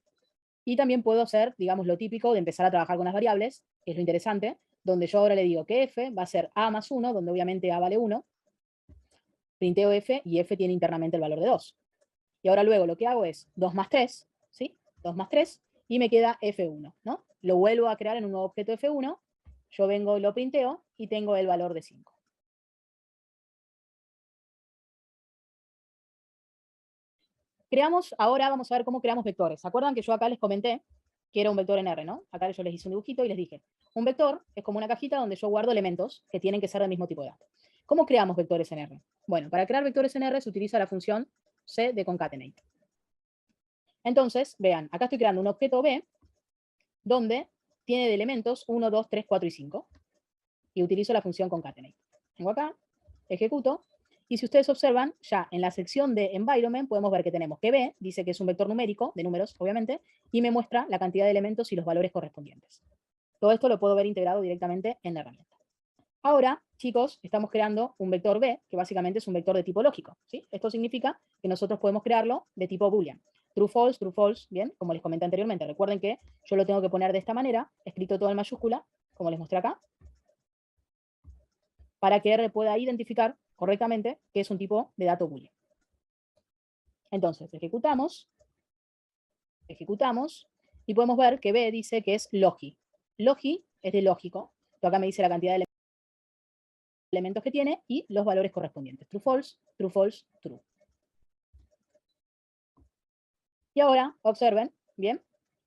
Y también puedo hacer, digamos, lo típico de empezar a trabajar con las variables, que es lo interesante, donde yo ahora le digo que f va a ser a más 1, donde obviamente a vale 1, printeo f y f tiene internamente el valor de 2. Y ahora luego lo que hago es 2 más 3, ¿sí? 2 más 3, y me queda f1, ¿no? Lo vuelvo a crear en un nuevo objeto f1, yo vengo y lo printeo y tengo el valor de 5. Creamos, ahora vamos a ver cómo creamos vectores. ¿Se acuerdan que yo acá les comenté que era un vector en R, ¿no? Acá yo les hice un dibujito y les dije, un vector es como una cajita donde yo guardo elementos que tienen que ser del mismo tipo de dato. ¿Cómo creamos vectores en R? Bueno, para crear vectores en R se utiliza la función C de concatenate. Entonces, vean, acá estoy creando un objeto B donde tiene de elementos 1, 2, 3, 4 y 5. Y utilizo la función concatenate. Vengo acá, ejecuto, y si ustedes observan, ya en la sección de environment podemos ver que tenemos que B dice que es un vector numérico, de números obviamente, y me muestra la cantidad de elementos y los valores correspondientes. Todo esto lo puedo ver integrado directamente en la herramienta. Ahora, chicos, estamos creando un vector B, que básicamente es un vector de tipo lógico, ¿sí? Esto significa que nosotros podemos crearlo de tipo boolean. True, false, bien, como les comenté anteriormente. Recuerden que yo lo tengo que poner de esta manera, escrito todo en mayúscula, como les mostré acá, para que R pueda identificar correctamente que es un tipo de dato boolean. Entonces, ejecutamos, y podemos ver que B dice que es logi. Logi es de lógico, pero acá me dice la cantidad de elementos que tiene y los valores correspondientes. True, false, true, false, true. Y ahora, observen, bien,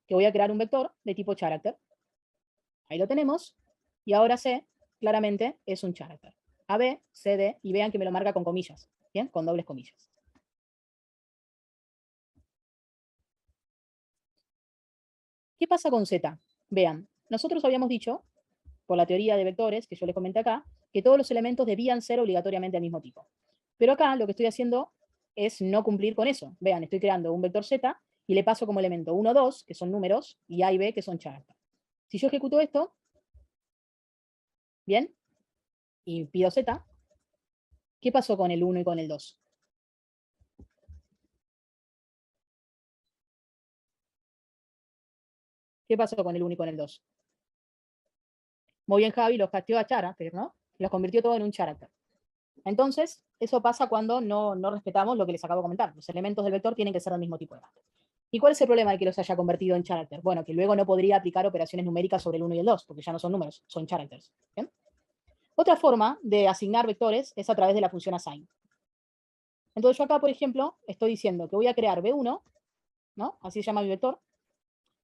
que voy a crear un vector de tipo character. Ahí lo tenemos. Y ahora C, claramente, es un character. AB, CD, y vean que me lo marca con comillas, bien, con dobles comillas. ¿Qué pasa con Z? Vean, nosotros habíamos dicho, por la teoría de vectores que yo les comenté acá, que todos los elementos debían ser obligatoriamente del mismo tipo. Pero acá lo que estoy haciendo es no cumplir con eso. Vean, estoy creando un vector Z y le paso como elemento 1, 2, que son números, y A y B, que son characters. Si yo ejecuto esto, bien, y pido Z, ¿qué pasó con el 1 y con el 2? ¿Qué pasó con el 1 y con el 2? Muy bien, Javi, los casteó a character, ¿no? Los convirtió todo en un character. Entonces, eso pasa cuando no respetamos lo que les acabo de comentar. Los elementos del vector tienen que ser del mismo tipo de dato. ¿Y cuál es el problema de que los haya convertido en character? Bueno, que luego no podría aplicar operaciones numéricas sobre el 1 y el 2, porque ya no son números, son characters. ¿Bien? Otra forma de asignar vectores es a través de la función assign. Entonces yo acá, por ejemplo, estoy diciendo que voy a crear B1, ¿no? Así se llama mi vector,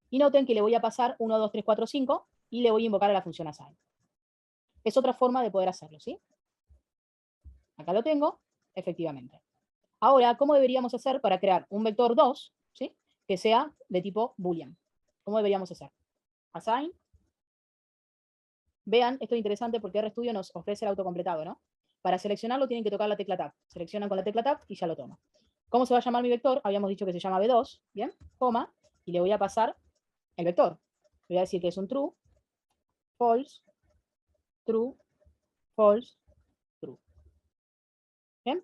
y noten que le voy a pasar 1, 2, 3, 4, 5, y le voy a invocar a la función assign. Es otra forma de poder hacerlo, ¿sí? Acá lo tengo, efectivamente. Ahora, ¿cómo deberíamos hacer para crear un vector 2, ¿sí?, que sea de tipo boolean? ¿Cómo deberíamos hacer? Assign. Vean, esto es interesante porque RStudio nos ofrece el autocompletado, ¿no? Para seleccionarlo tienen que tocar la tecla Tab. Seleccionan con la tecla Tab y ya lo toma. ¿Cómo se va a llamar mi vector? Habíamos dicho que se llama B2, ¿bien? Coma, y le voy a pasar el vector. Le voy a decir que es un true, false, true, false, true. ¿Bien?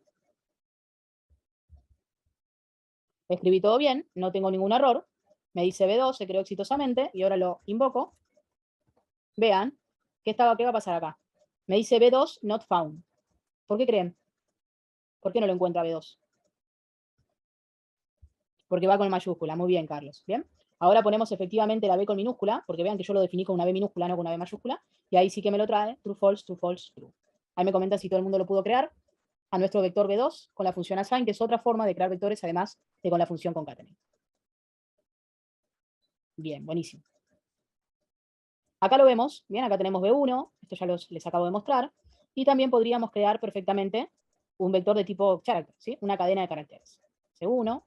Escribí todo bien, no tengo ningún error. Me dice B2, se creó exitosamente, y ahora lo invoco. Vean, ¿qué va a pasar acá? Me dice B2 not found. ¿Por qué creen? ¿Por qué no lo encuentra B2? Porque va con mayúscula. Muy bien, Carlos. Bien. Ahora ponemos efectivamente la B con minúscula, porque vean que yo lo definí con una B minúscula, no con una B mayúscula, y ahí sí que me lo trae, true, false, true, false, true. Ahí me comentan si todo el mundo lo pudo crear a nuestro vector B2 con la función assign, que es otra forma de crear vectores, además de con la función concatenate. Bien, buenísimo. Acá lo vemos, bien, acá tenemos B1, esto ya les acabo de mostrar, y también podríamos crear perfectamente un vector de tipo character, ¿sí? Una cadena de caracteres. C1,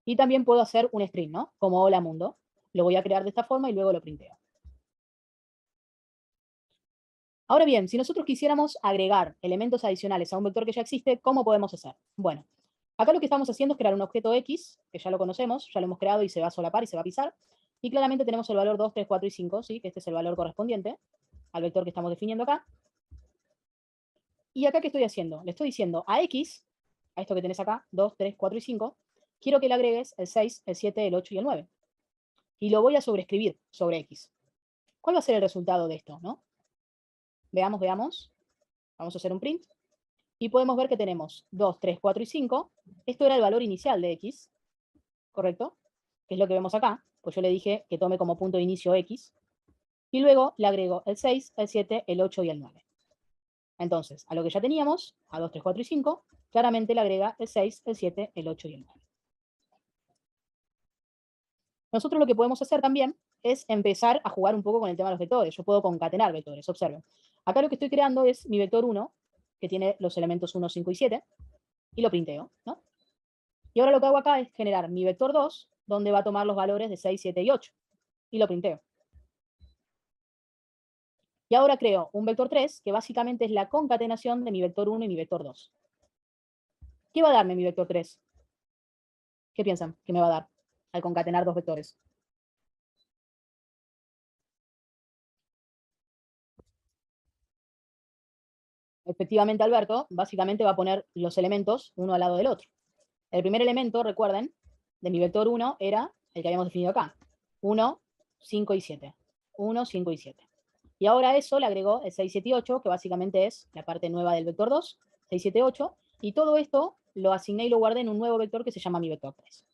y también puedo hacer un string, ¿no? Como hola mundo. Lo voy a crear de esta forma y luego lo printeo. Ahora bien, si nosotros quisiéramos agregar elementos adicionales a un vector que ya existe, ¿cómo podemos hacer? Bueno, acá lo que estamos haciendo es crear un objeto X, que ya lo conocemos, ya lo hemos creado y se va a solapar y se va a pisar. Y claramente tenemos el valor 2, 3, 4 y 5, ¿sí? Que este es el valor correspondiente al vector que estamos definiendo acá. ¿Y acá qué estoy haciendo? Le estoy diciendo a X, a esto que tenés acá, 2, 3, 4 y 5, quiero que le agregues el 6, el 7, el 8 y el 9. Y lo voy a sobreescribir sobre X. ¿Cuál va a ser el resultado de esto, no? Veamos, veamos. Vamos a hacer un print. Y podemos ver que tenemos 2, 3, 4 y 5. Esto era el valor inicial de X, ¿correcto? Que es lo que vemos acá. Pues yo le dije que tome como punto de inicio X. Y luego le agrego el 6, el 7, el 8 y el 9. Entonces, a lo que ya teníamos, a 2, 3, 4 y 5, claramente le agrega el 6, el 7, el 8 y el 9. Nosotros lo que podemos hacer también es empezar a jugar un poco con el tema de los vectores. Yo puedo concatenar vectores, observen. Acá lo que estoy creando es mi vector 1, que tiene los elementos 1, 5 y 7, y lo printeo, ¿no? Y ahora lo que hago acá es generar mi vector 2, donde va a tomar los valores de 6, 7 y 8, y lo printeo. Y ahora creo un vector 3, que básicamente es la concatenación de mi vector 1 y mi vector 2. ¿Qué va a darme mi vector 3? ¿Qué piensan que me va a dar al concatenar dos vectores? Efectivamente, Alberto, básicamente va a poner los elementos uno al lado del otro. El primer elemento, recuerden, de mi vector 1 era el que habíamos definido acá. 1, 5 y 7. 1, 5 y 7. Y ahora a eso le agregó el 6, 7 y 8, que básicamente es la parte nueva del vector 2, 6, 7, 8. Y todo esto lo asigné y lo guardé en un nuevo vector que se llama mi vector 3.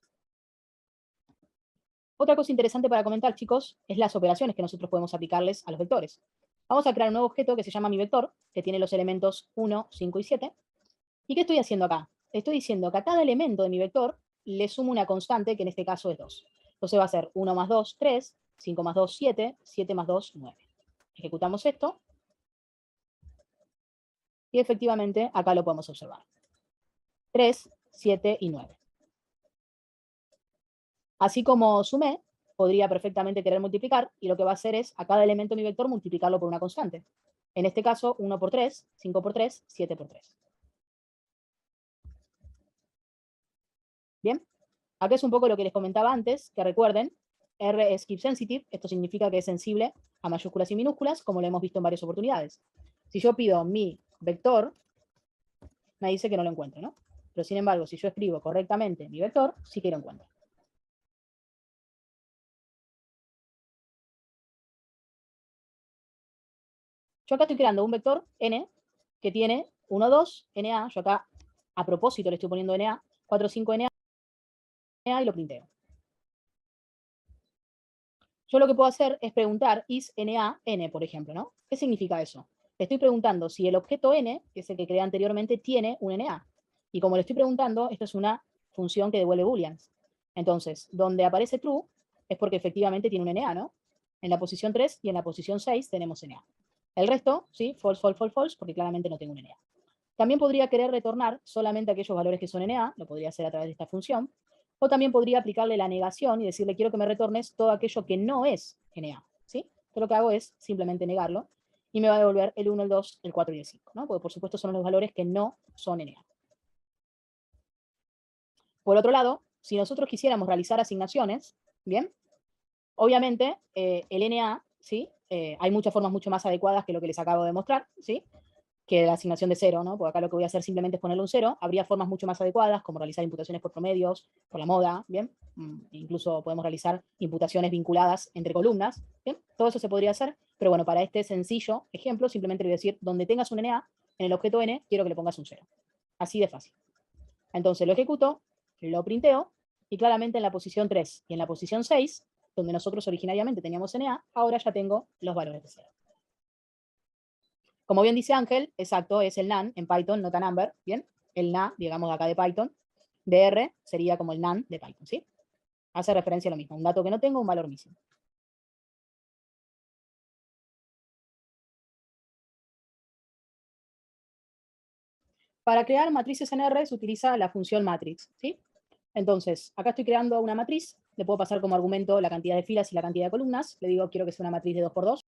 Otra cosa interesante para comentar, chicos, es las operaciones que nosotros podemos aplicarles a los vectores. Vamos a crear un nuevo objeto que se llama mi vector, que tiene los elementos 1, 5 y 7. ¿Y qué estoy haciendo acá? Estoy diciendo que a cada elemento de mi vector le sumo una constante, que en este caso es 2. Entonces va a ser 1 más 2, 3, 5 más 2, 7, 7 más 2, 9. Ejecutamos esto. Y efectivamente acá lo podemos observar. 3, 7 y 9. Así como sumé, podría perfectamente querer multiplicar, y lo que va a hacer es a cada elemento de mi vector multiplicarlo por una constante. En este caso, 1 por 3, 5 por 3, 7 por 3. Bien, acá es un poco lo que les comentaba antes, que recuerden, R es keep sensitive, esto significa que es sensible a mayúsculas y minúsculas, como lo hemos visto en varias oportunidades. Si yo pido mi vector, me dice que no lo encuentro, ¿no? Pero sin embargo, si yo escribo correctamente mi vector, sí que lo encuentro. Yo acá estoy creando un vector n que tiene 1, 2, na, yo acá a propósito le estoy poniendo na, 4, 5, na, y lo printeo. Yo lo que puedo hacer es preguntar is na n, por ejemplo, ¿no? ¿Qué significa eso? Le estoy preguntando si el objeto n, que es el que creé anteriormente, tiene un na. Y como le estoy preguntando, esto es una función que devuelve booleans. Entonces, donde aparece true es porque efectivamente tiene un na, ¿no? En la posición 3 y en la posición 6 tenemos na. El resto, sí, false, false, false, false, porque claramente no tengo un na. También podría querer retornar solamente aquellos valores que son na, lo podría hacer a través de esta función, o también podría aplicarle la negación y decirle quiero que me retornes todo aquello que no es na, ¿sí? Yo lo que hago es simplemente negarlo y me va a devolver el 1, el 2, el 4 y el 5, ¿no? Porque por supuesto son los valores que no son na. Por otro lado, si nosotros quisiéramos realizar asignaciones, ¿bien? Obviamente, el na, ¿sí? Hay muchas formas mucho más adecuadas que lo que les acabo de mostrar, ¿sí? que la asignación de 0, ¿no? Porque acá lo que voy a hacer simplemente es ponerle un 0. Habría formas mucho más adecuadas, como realizar imputaciones por promedios, por la moda, ¿bien? Incluso podemos realizar imputaciones vinculadas entre columnas, ¿bien? Todo eso se podría hacer, pero bueno, para este sencillo ejemplo, simplemente le voy a decir, donde tengas un NA, en el objeto N, quiero que le pongas un 0. Así de fácil. Entonces lo ejecuto, lo printeo, y claramente en la posición 3 y en la posición 6, donde nosotros originariamente teníamos NA, ahora ya tengo los valores de 0. Como bien dice Ángel, exacto, es el NaN en Python, not a number, ¿bien? El NA, digamos acá de Python, de R sería como el NaN de Python, ¿sí? Hace referencia a lo mismo, un dato que no tengo, un valor missing. Para crear matrices en R se utiliza la función matrix, ¿sí? Entonces, acá estoy creando una matriz, le puedo pasar como argumento la cantidad de filas y la cantidad de columnas, le digo quiero que sea una matriz de 2 por 2,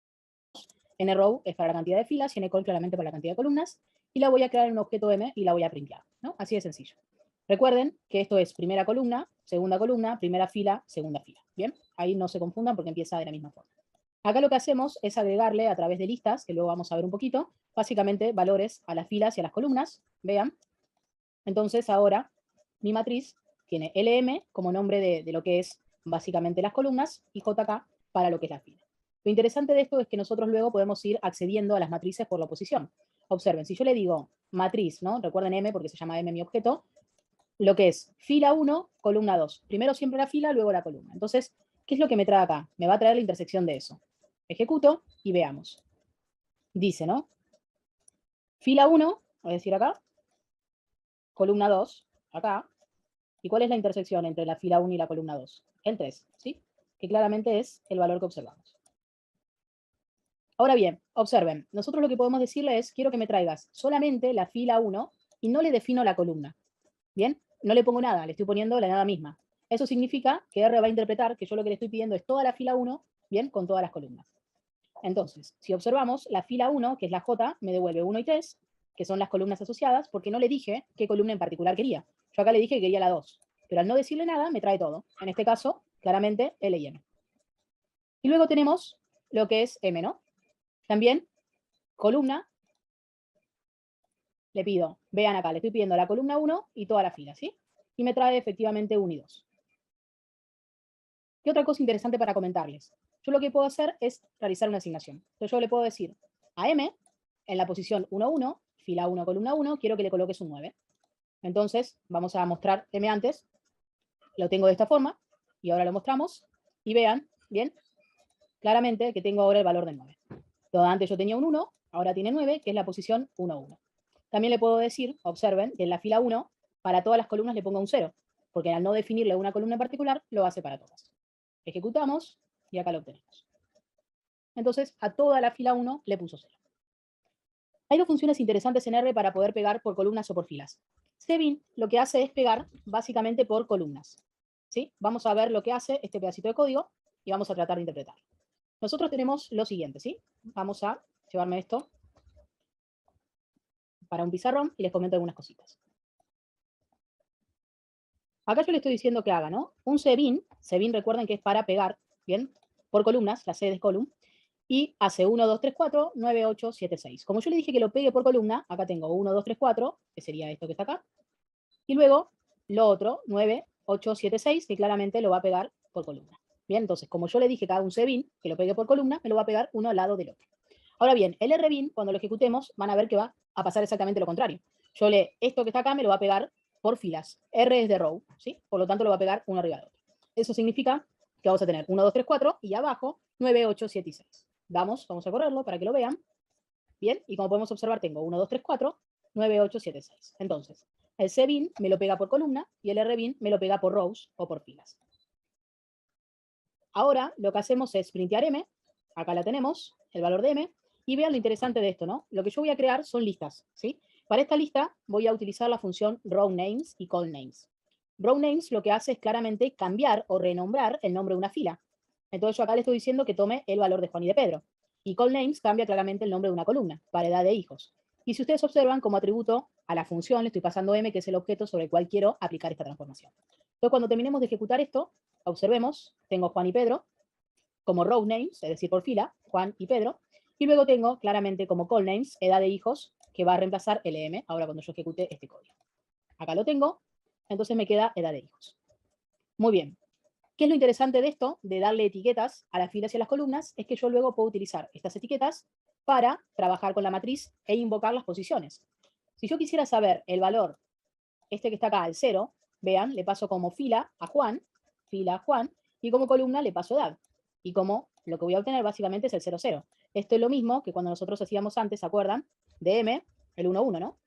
nrow es para la cantidad de filas y ncol claramente para la cantidad de columnas, y la voy a crear en un objeto M y la voy a printear, ¿no? Así de sencillo. Recuerden que esto es primera columna, primera fila, segunda fila, ¿bien? Ahí no se confundan porque empieza de la misma forma. Acá lo que hacemos es agregarle a través de listas, que luego vamos a ver un poquito, básicamente valores a las filas y a las columnas, vean. Entonces ahora mi matriz tiene LM como nombre de lo que es básicamente las columnas y JK para lo que es la fila. Lo interesante de esto es que nosotros luego podemos ir accediendo a las matrices por la oposición. Observen, si yo le digo matriz, ¿no? Recuerden M porque se llama M mi objeto, lo que es fila 1, columna 2. Primero siempre la fila, luego la columna. Entonces, ¿qué es lo que me trae acá? Me va a traer la intersección de eso. Ejecuto y veamos. Dice, ¿no? Fila 1, voy a decir acá, columna 2, acá. ¿Y cuál es la intersección entre la fila 1 y la columna 2? El 3, ¿sí? Que claramente es el valor que observamos. Ahora bien, observen, nosotros lo que podemos decirle es, quiero que me traigas solamente la fila 1 y no le defino la columna. ¿Bien? No le pongo nada, le estoy poniendo la nada misma. Eso significa que R va a interpretar que yo lo que le estoy pidiendo es toda la fila 1, ¿bien? Con todas las columnas. Entonces, si observamos, la fila 1, que es la J, me devuelve 1 y 3, que son las columnas asociadas, porque no le dije qué columna en particular quería. Yo acá le dije que quería la 2, pero al no decirle nada, me trae todo. En este caso, claramente, L y M. Y luego tenemos lo que es M, ¿no? También, columna, le pido, vean acá, le estoy pidiendo la columna 1 y toda la fila, ¿sí? Y me trae efectivamente 1 y 2. ¿Qué otra cosa interesante para comentarles? Yo lo que puedo hacer es realizar una asignación. Entonces yo le puedo decir a M, en la posición 1, 1, fila 1, columna 1, quiero que le coloques un 9. Entonces vamos a mostrar M antes, lo tengo de esta forma, y ahora lo mostramos, y vean, bien, claramente que tengo ahora el valor del 9. Donde antes yo tenía un 1, ahora tiene 9, que es la posición 1, 1. También le puedo decir, observen, que en la fila 1, para todas las columnas le ponga un 0, porque al no definirle una columna en particular, lo hace para todas. Ejecutamos y acá lo obtenemos. Entonces, a toda la fila 1 le puso 0. Hay dos funciones interesantes en R para poder pegar por columnas o por filas. Sebin lo que hace es pegar básicamente por columnas. ¿Sí? Vamos a ver lo que hace este pedacito de código y vamos a tratar de interpretar. Nosotros tenemos lo siguiente, ¿sí? Vamos a llevarme esto para un pizarrón y les comento algunas cositas. Acá yo le estoy diciendo que haga, ¿no? Un Sebin recuerden que es para pegar, ¿bien? Por columnas, la C de column, y hace 1, 2, 3, 4, 9, 8, 7, 6. Como yo le dije que lo pegue por columna, acá tengo 1, 2, 3, 4, que sería esto que está acá, y luego lo otro, 9, 8, 7, 6, que claramente lo va a pegar por columna. Bien, entonces, como yo le dije que haga un Sebin, que lo pegue por columna, me lo va a pegar uno al lado del otro. Ahora bien, el Rbin, cuando lo ejecutemos, van a ver que va a pasar exactamente lo contrario. Esto que está acá me lo va a pegar por filas. R es de row, ¿sí? Por lo tanto, lo va a pegar uno arriba del otro. Eso significa que vamos a tener 1, 2, 3, 4 y abajo 9, 8, 7 y 6. Vamos a correrlo para que lo vean. Bien, y como podemos observar, tengo 1, 2, 3, 4, 9, 8, 7, 6. Entonces, el Cbin me lo pega por columna y el Rbin me lo pega por rows o por filas. Ahora lo que hacemos es printear M, acá la tenemos, el valor de M, y vean lo interesante de esto, ¿no? Lo que yo voy a crear son listas, ¿sí? Para esta lista voy a utilizar la función rowNames y callNames. RowNames lo que hace es claramente cambiar o renombrar el nombre de una fila. Entonces yo acá le estoy diciendo que tome el valor de Juan y de Pedro. Y callNames cambia claramente el nombre de una columna, paridad de hijos. Y si ustedes observan, como atributo a la función, le estoy pasando M, que es el objeto sobre el cual quiero aplicar esta transformación. Entonces cuando terminemos de ejecutar esto, observemos, tengo Juan y Pedro como row names, es decir, por fila, Juan y Pedro, y luego tengo claramente como call names, edad de hijos, que va a reemplazar LM, ahora cuando yo ejecute este código. Acá lo tengo, entonces me queda edad de hijos. Muy bien. ¿Qué es lo interesante de esto, de darle etiquetas a las filas y a las columnas? Es que yo luego puedo utilizar estas etiquetas para trabajar con la matriz e invocar las posiciones. Si yo quisiera saber el valor, este que está acá, el 0, vean, le paso como fila a Juan, y como columna le paso edad. Y como lo que voy a obtener básicamente es el 0, 0. Esto es lo mismo que cuando nosotros hacíamos antes, ¿se acuerdan? De M, el 1, 1, ¿no?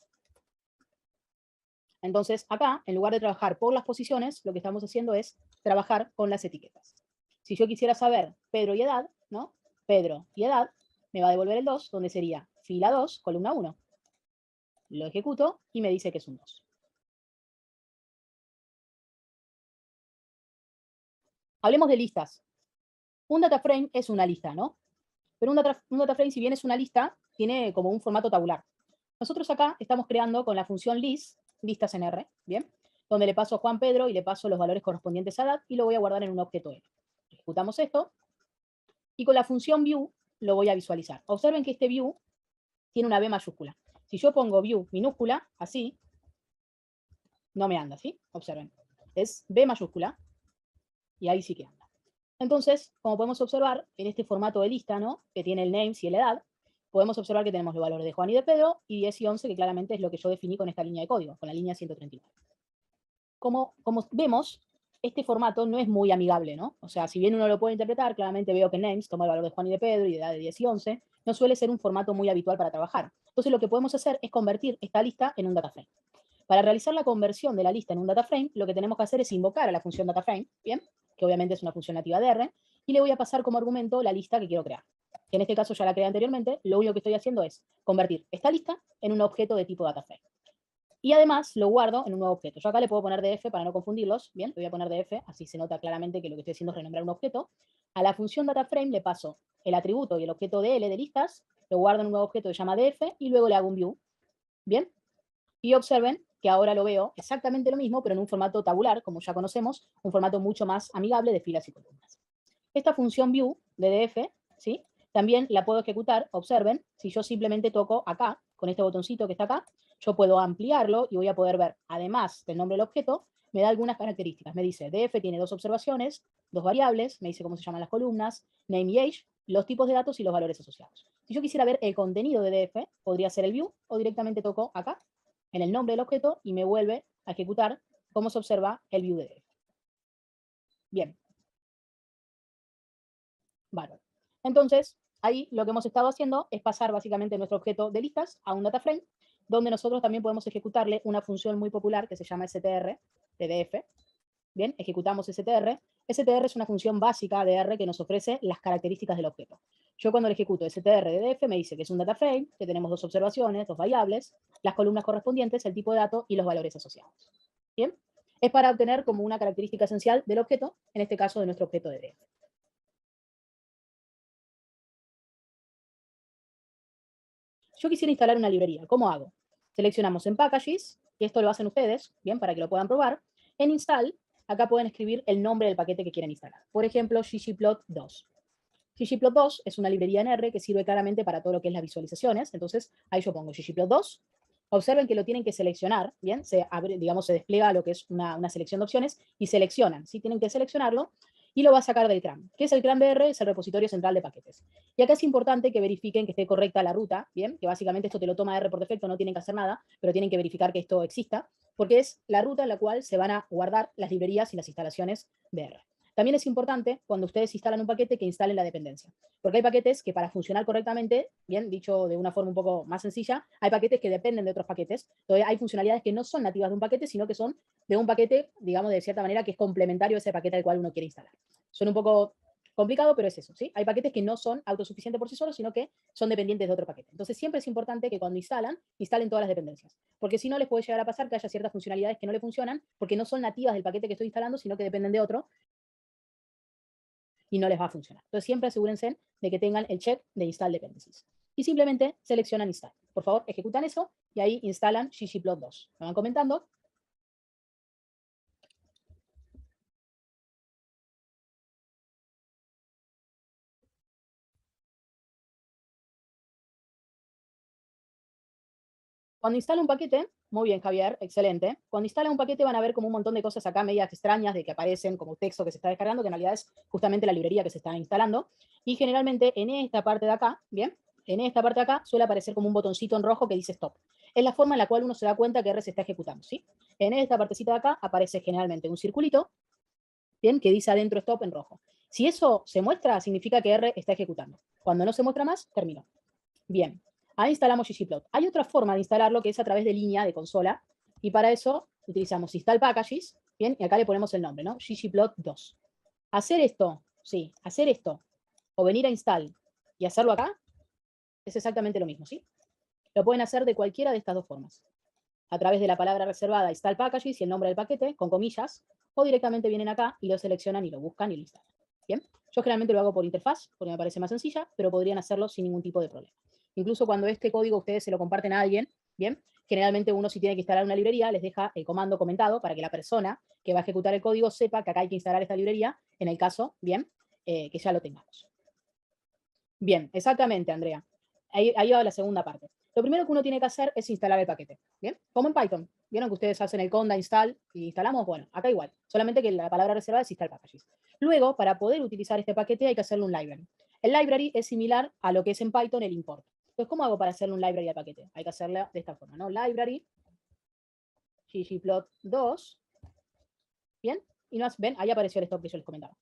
Entonces, acá, en lugar de trabajar por las posiciones, lo que estamos haciendo es trabajar con las etiquetas. Si yo quisiera saber Pedro y edad, ¿no? Pedro y edad, me va a devolver el 2, donde sería fila 2, columna 1. Lo ejecuto y me dice que es un 2. Hablemos de listas. Un data frame es una lista, ¿no? Pero un data frame, si bien es una lista, tiene como un formato tabular. Nosotros acá estamos creando con la función list, listas en R, ¿bien? Donde le paso a Juan Pedro y le paso los valores correspondientes a edad y lo voy a guardar en un objeto L. Ejecutamos esto y con la función view lo voy a visualizar. Observen que este view tiene una B mayúscula. Si yo pongo view minúscula, así, no me anda, ¿sí? Observen. Es B mayúscula y ahí sí que anda. Entonces, como podemos observar, en este formato de lista, ¿no? Que tiene el names y la edad, podemos observar que tenemos los valores de Juan y de Pedro, y 10 y 11, que claramente es lo que yo definí con esta línea de código, con la línea 139. Como vemos, este formato no es muy amigable, ¿no? O sea, si bien uno lo puede interpretar, claramente veo que names toma el valor de Juan y de Pedro y de edad de 10 y 11, no suele ser un formato muy habitual para trabajar. Entonces, lo que podemos hacer es convertir esta lista en un data frame. Para realizar la conversión de la lista en un data frame, lo que tenemos que hacer es invocar a la función data frame, ¿bien? Que obviamente es una función nativa de R, y le voy a pasar como argumento la lista que quiero crear. Que en este caso ya la creé anteriormente, lo único que estoy haciendo es convertir esta lista en un objeto de tipo data frame. Y además lo guardo en un nuevo objeto. Yo acá le puedo poner df para no confundirlos, ¿bien? Le voy a poner df, así se nota claramente que lo que estoy haciendo es renombrar un objeto. A la función data frame le paso el atributo y el objeto de L de listas, lo guardo en un nuevo objeto que se llama df y luego le hago un view, ¿bien? Y observen que ahora lo veo exactamente lo mismo, pero en un formato tabular, como ya conocemos, un formato mucho más amigable de filas y columnas. Esta función view de df, ¿sí? También la puedo ejecutar, observen, si yo simplemente toco acá, con este botoncito que está acá, yo puedo ampliarlo y voy a poder ver, además del nombre del objeto, me da algunas características. Me dice, df tiene 2 observaciones, 2 variables, me dice cómo se llaman las columnas, name y age, los tipos de datos y los valores asociados. Si yo quisiera ver el contenido de df, podría ser el view o directamente toco acá, en el nombre del objeto, y me vuelve a ejecutar cómo se observa el view de df. Bien. Bárbaro. Entonces, ahí lo que hemos estado haciendo es pasar básicamente nuestro objeto de listas a un data frame, donde nosotros también podemos ejecutarle una función muy popular que se llama str, tdf. Bien, ejecutamos str. str es una función básica de R que nos ofrece las características del objeto. Yo cuando le ejecuto str de df me dice que es un data frame, que tenemos 2 observaciones, 2 variables, las columnas correspondientes, el tipo de dato y los valores asociados. Bien, es para obtener como una característica esencial del objeto, en este caso de nuestro objeto de df. Yo quisiera instalar una librería, ¿cómo hago? Seleccionamos en Packages, y esto lo hacen ustedes, bien, para que lo puedan probar. En Install, acá pueden escribir el nombre del paquete que quieren instalar. Por ejemplo, ggplot2. ggplot2 es una librería en R que sirve claramente para todo lo que es las visualizaciones. Entonces, ahí yo pongo ggplot2. Observen que lo tienen que seleccionar, ¿bien? Se abre, digamos, se despliega lo que es una selección de opciones y seleccionan, ¿sí? Tienen que seleccionarlo y lo va a sacar del CRAN. ¿Qué es el CRAN de R? Es el repositorio central de paquetes. Y acá es importante que verifiquen que esté correcta la ruta, ¿bien? Que básicamente esto te lo toma R por defecto, no tienen que hacer nada, pero tienen que verificar que esto exista, porque es la ruta en la cual se van a guardar las librerías y las instalaciones de R. También es importante, cuando ustedes instalan un paquete, que instalen la dependencia. Porque hay paquetes que para funcionar correctamente, bien, dicho de una forma un poco más sencilla, hay paquetes que dependen de otros paquetes. Entonces hay funcionalidades que no son nativas de un paquete, sino que son de un paquete, digamos, de cierta manera, que es complementario a ese paquete al cual uno quiere instalar. Suena un poco complicado, pero es eso, ¿sí? Hay paquetes que no son autosuficientes por sí solos, sino que son dependientes de otro paquete. Entonces siempre es importante que cuando instalan, instalen todas las dependencias. Porque si no, les puede llegar a pasar que haya ciertas funcionalidades que no le funcionan porque no son nativas del paquete que estoy instalando, sino que dependen de otro y no les va a funcionar. Entonces siempre asegúrense de que tengan el check de Install Dependencies. Y simplemente seleccionan Install. Por favor, ejecutan eso y ahí instalan ggplot2. Me van comentando. Cuando instala un paquete, muy bien, Javier, excelente. Cuando instala un paquete van a ver como un montón de cosas acá medias extrañas de que aparecen como texto que se está descargando, que en realidad es justamente la librería que se está instalando. Y generalmente en esta parte de acá, bien, en esta parte de acá suele aparecer como un botoncito en rojo que dice stop. Es la forma en la cual uno se da cuenta que R se está ejecutando, ¿sí? En esta partecita de acá aparece generalmente un circulito, bien, que dice adentro stop en rojo. Si eso se muestra, significa que R está ejecutando. Cuando no se muestra más, terminó. Bien, ahí instalamos ggplot. Hay otra forma de instalarlo que es a través de línea de consola, y para eso utilizamos install packages, bien, y acá le ponemos el nombre, ¿no? ggplot2. Hacer esto, sí, hacer esto, o venir a install y hacerlo acá, es exactamente lo mismo, ¿sí? Lo pueden hacer de cualquiera de estas dos formas. A través de la palabra reservada install packages y el nombre del paquete, con comillas, o directamente vienen acá y lo seleccionan y lo buscan y lo instalan. Bien, yo generalmente lo hago por interfaz, porque me parece más sencilla, pero podrían hacerlo sin ningún tipo de problema. Incluso cuando este código ustedes se lo comparten a alguien, bien, generalmente uno si tiene que instalar una librería, les deja el comando comentado para que la persona que va a ejecutar el código sepa que acá hay que instalar esta librería, en el caso, bien, que ya lo tengamos. Bien, exactamente, Andrea. Ahí va la segunda parte. Lo primero que uno tiene que hacer es instalar el paquete. ¿Bien? Como en Python. ¿Vieron que ustedes hacen el conda install y instalamos? Bueno, acá igual. Solamente que la palabra reservada es install packages. Luego, para poder utilizar este paquete hay que hacerle un library. El library es similar a lo que es en Python el import. Entonces, ¿cómo hago para hacerle un library al paquete? Hay que hacerle de esta forma, ¿no? Library, ggplot2. ¿Bien? Y no, ven, ahí apareció el stop que yo les comentaba.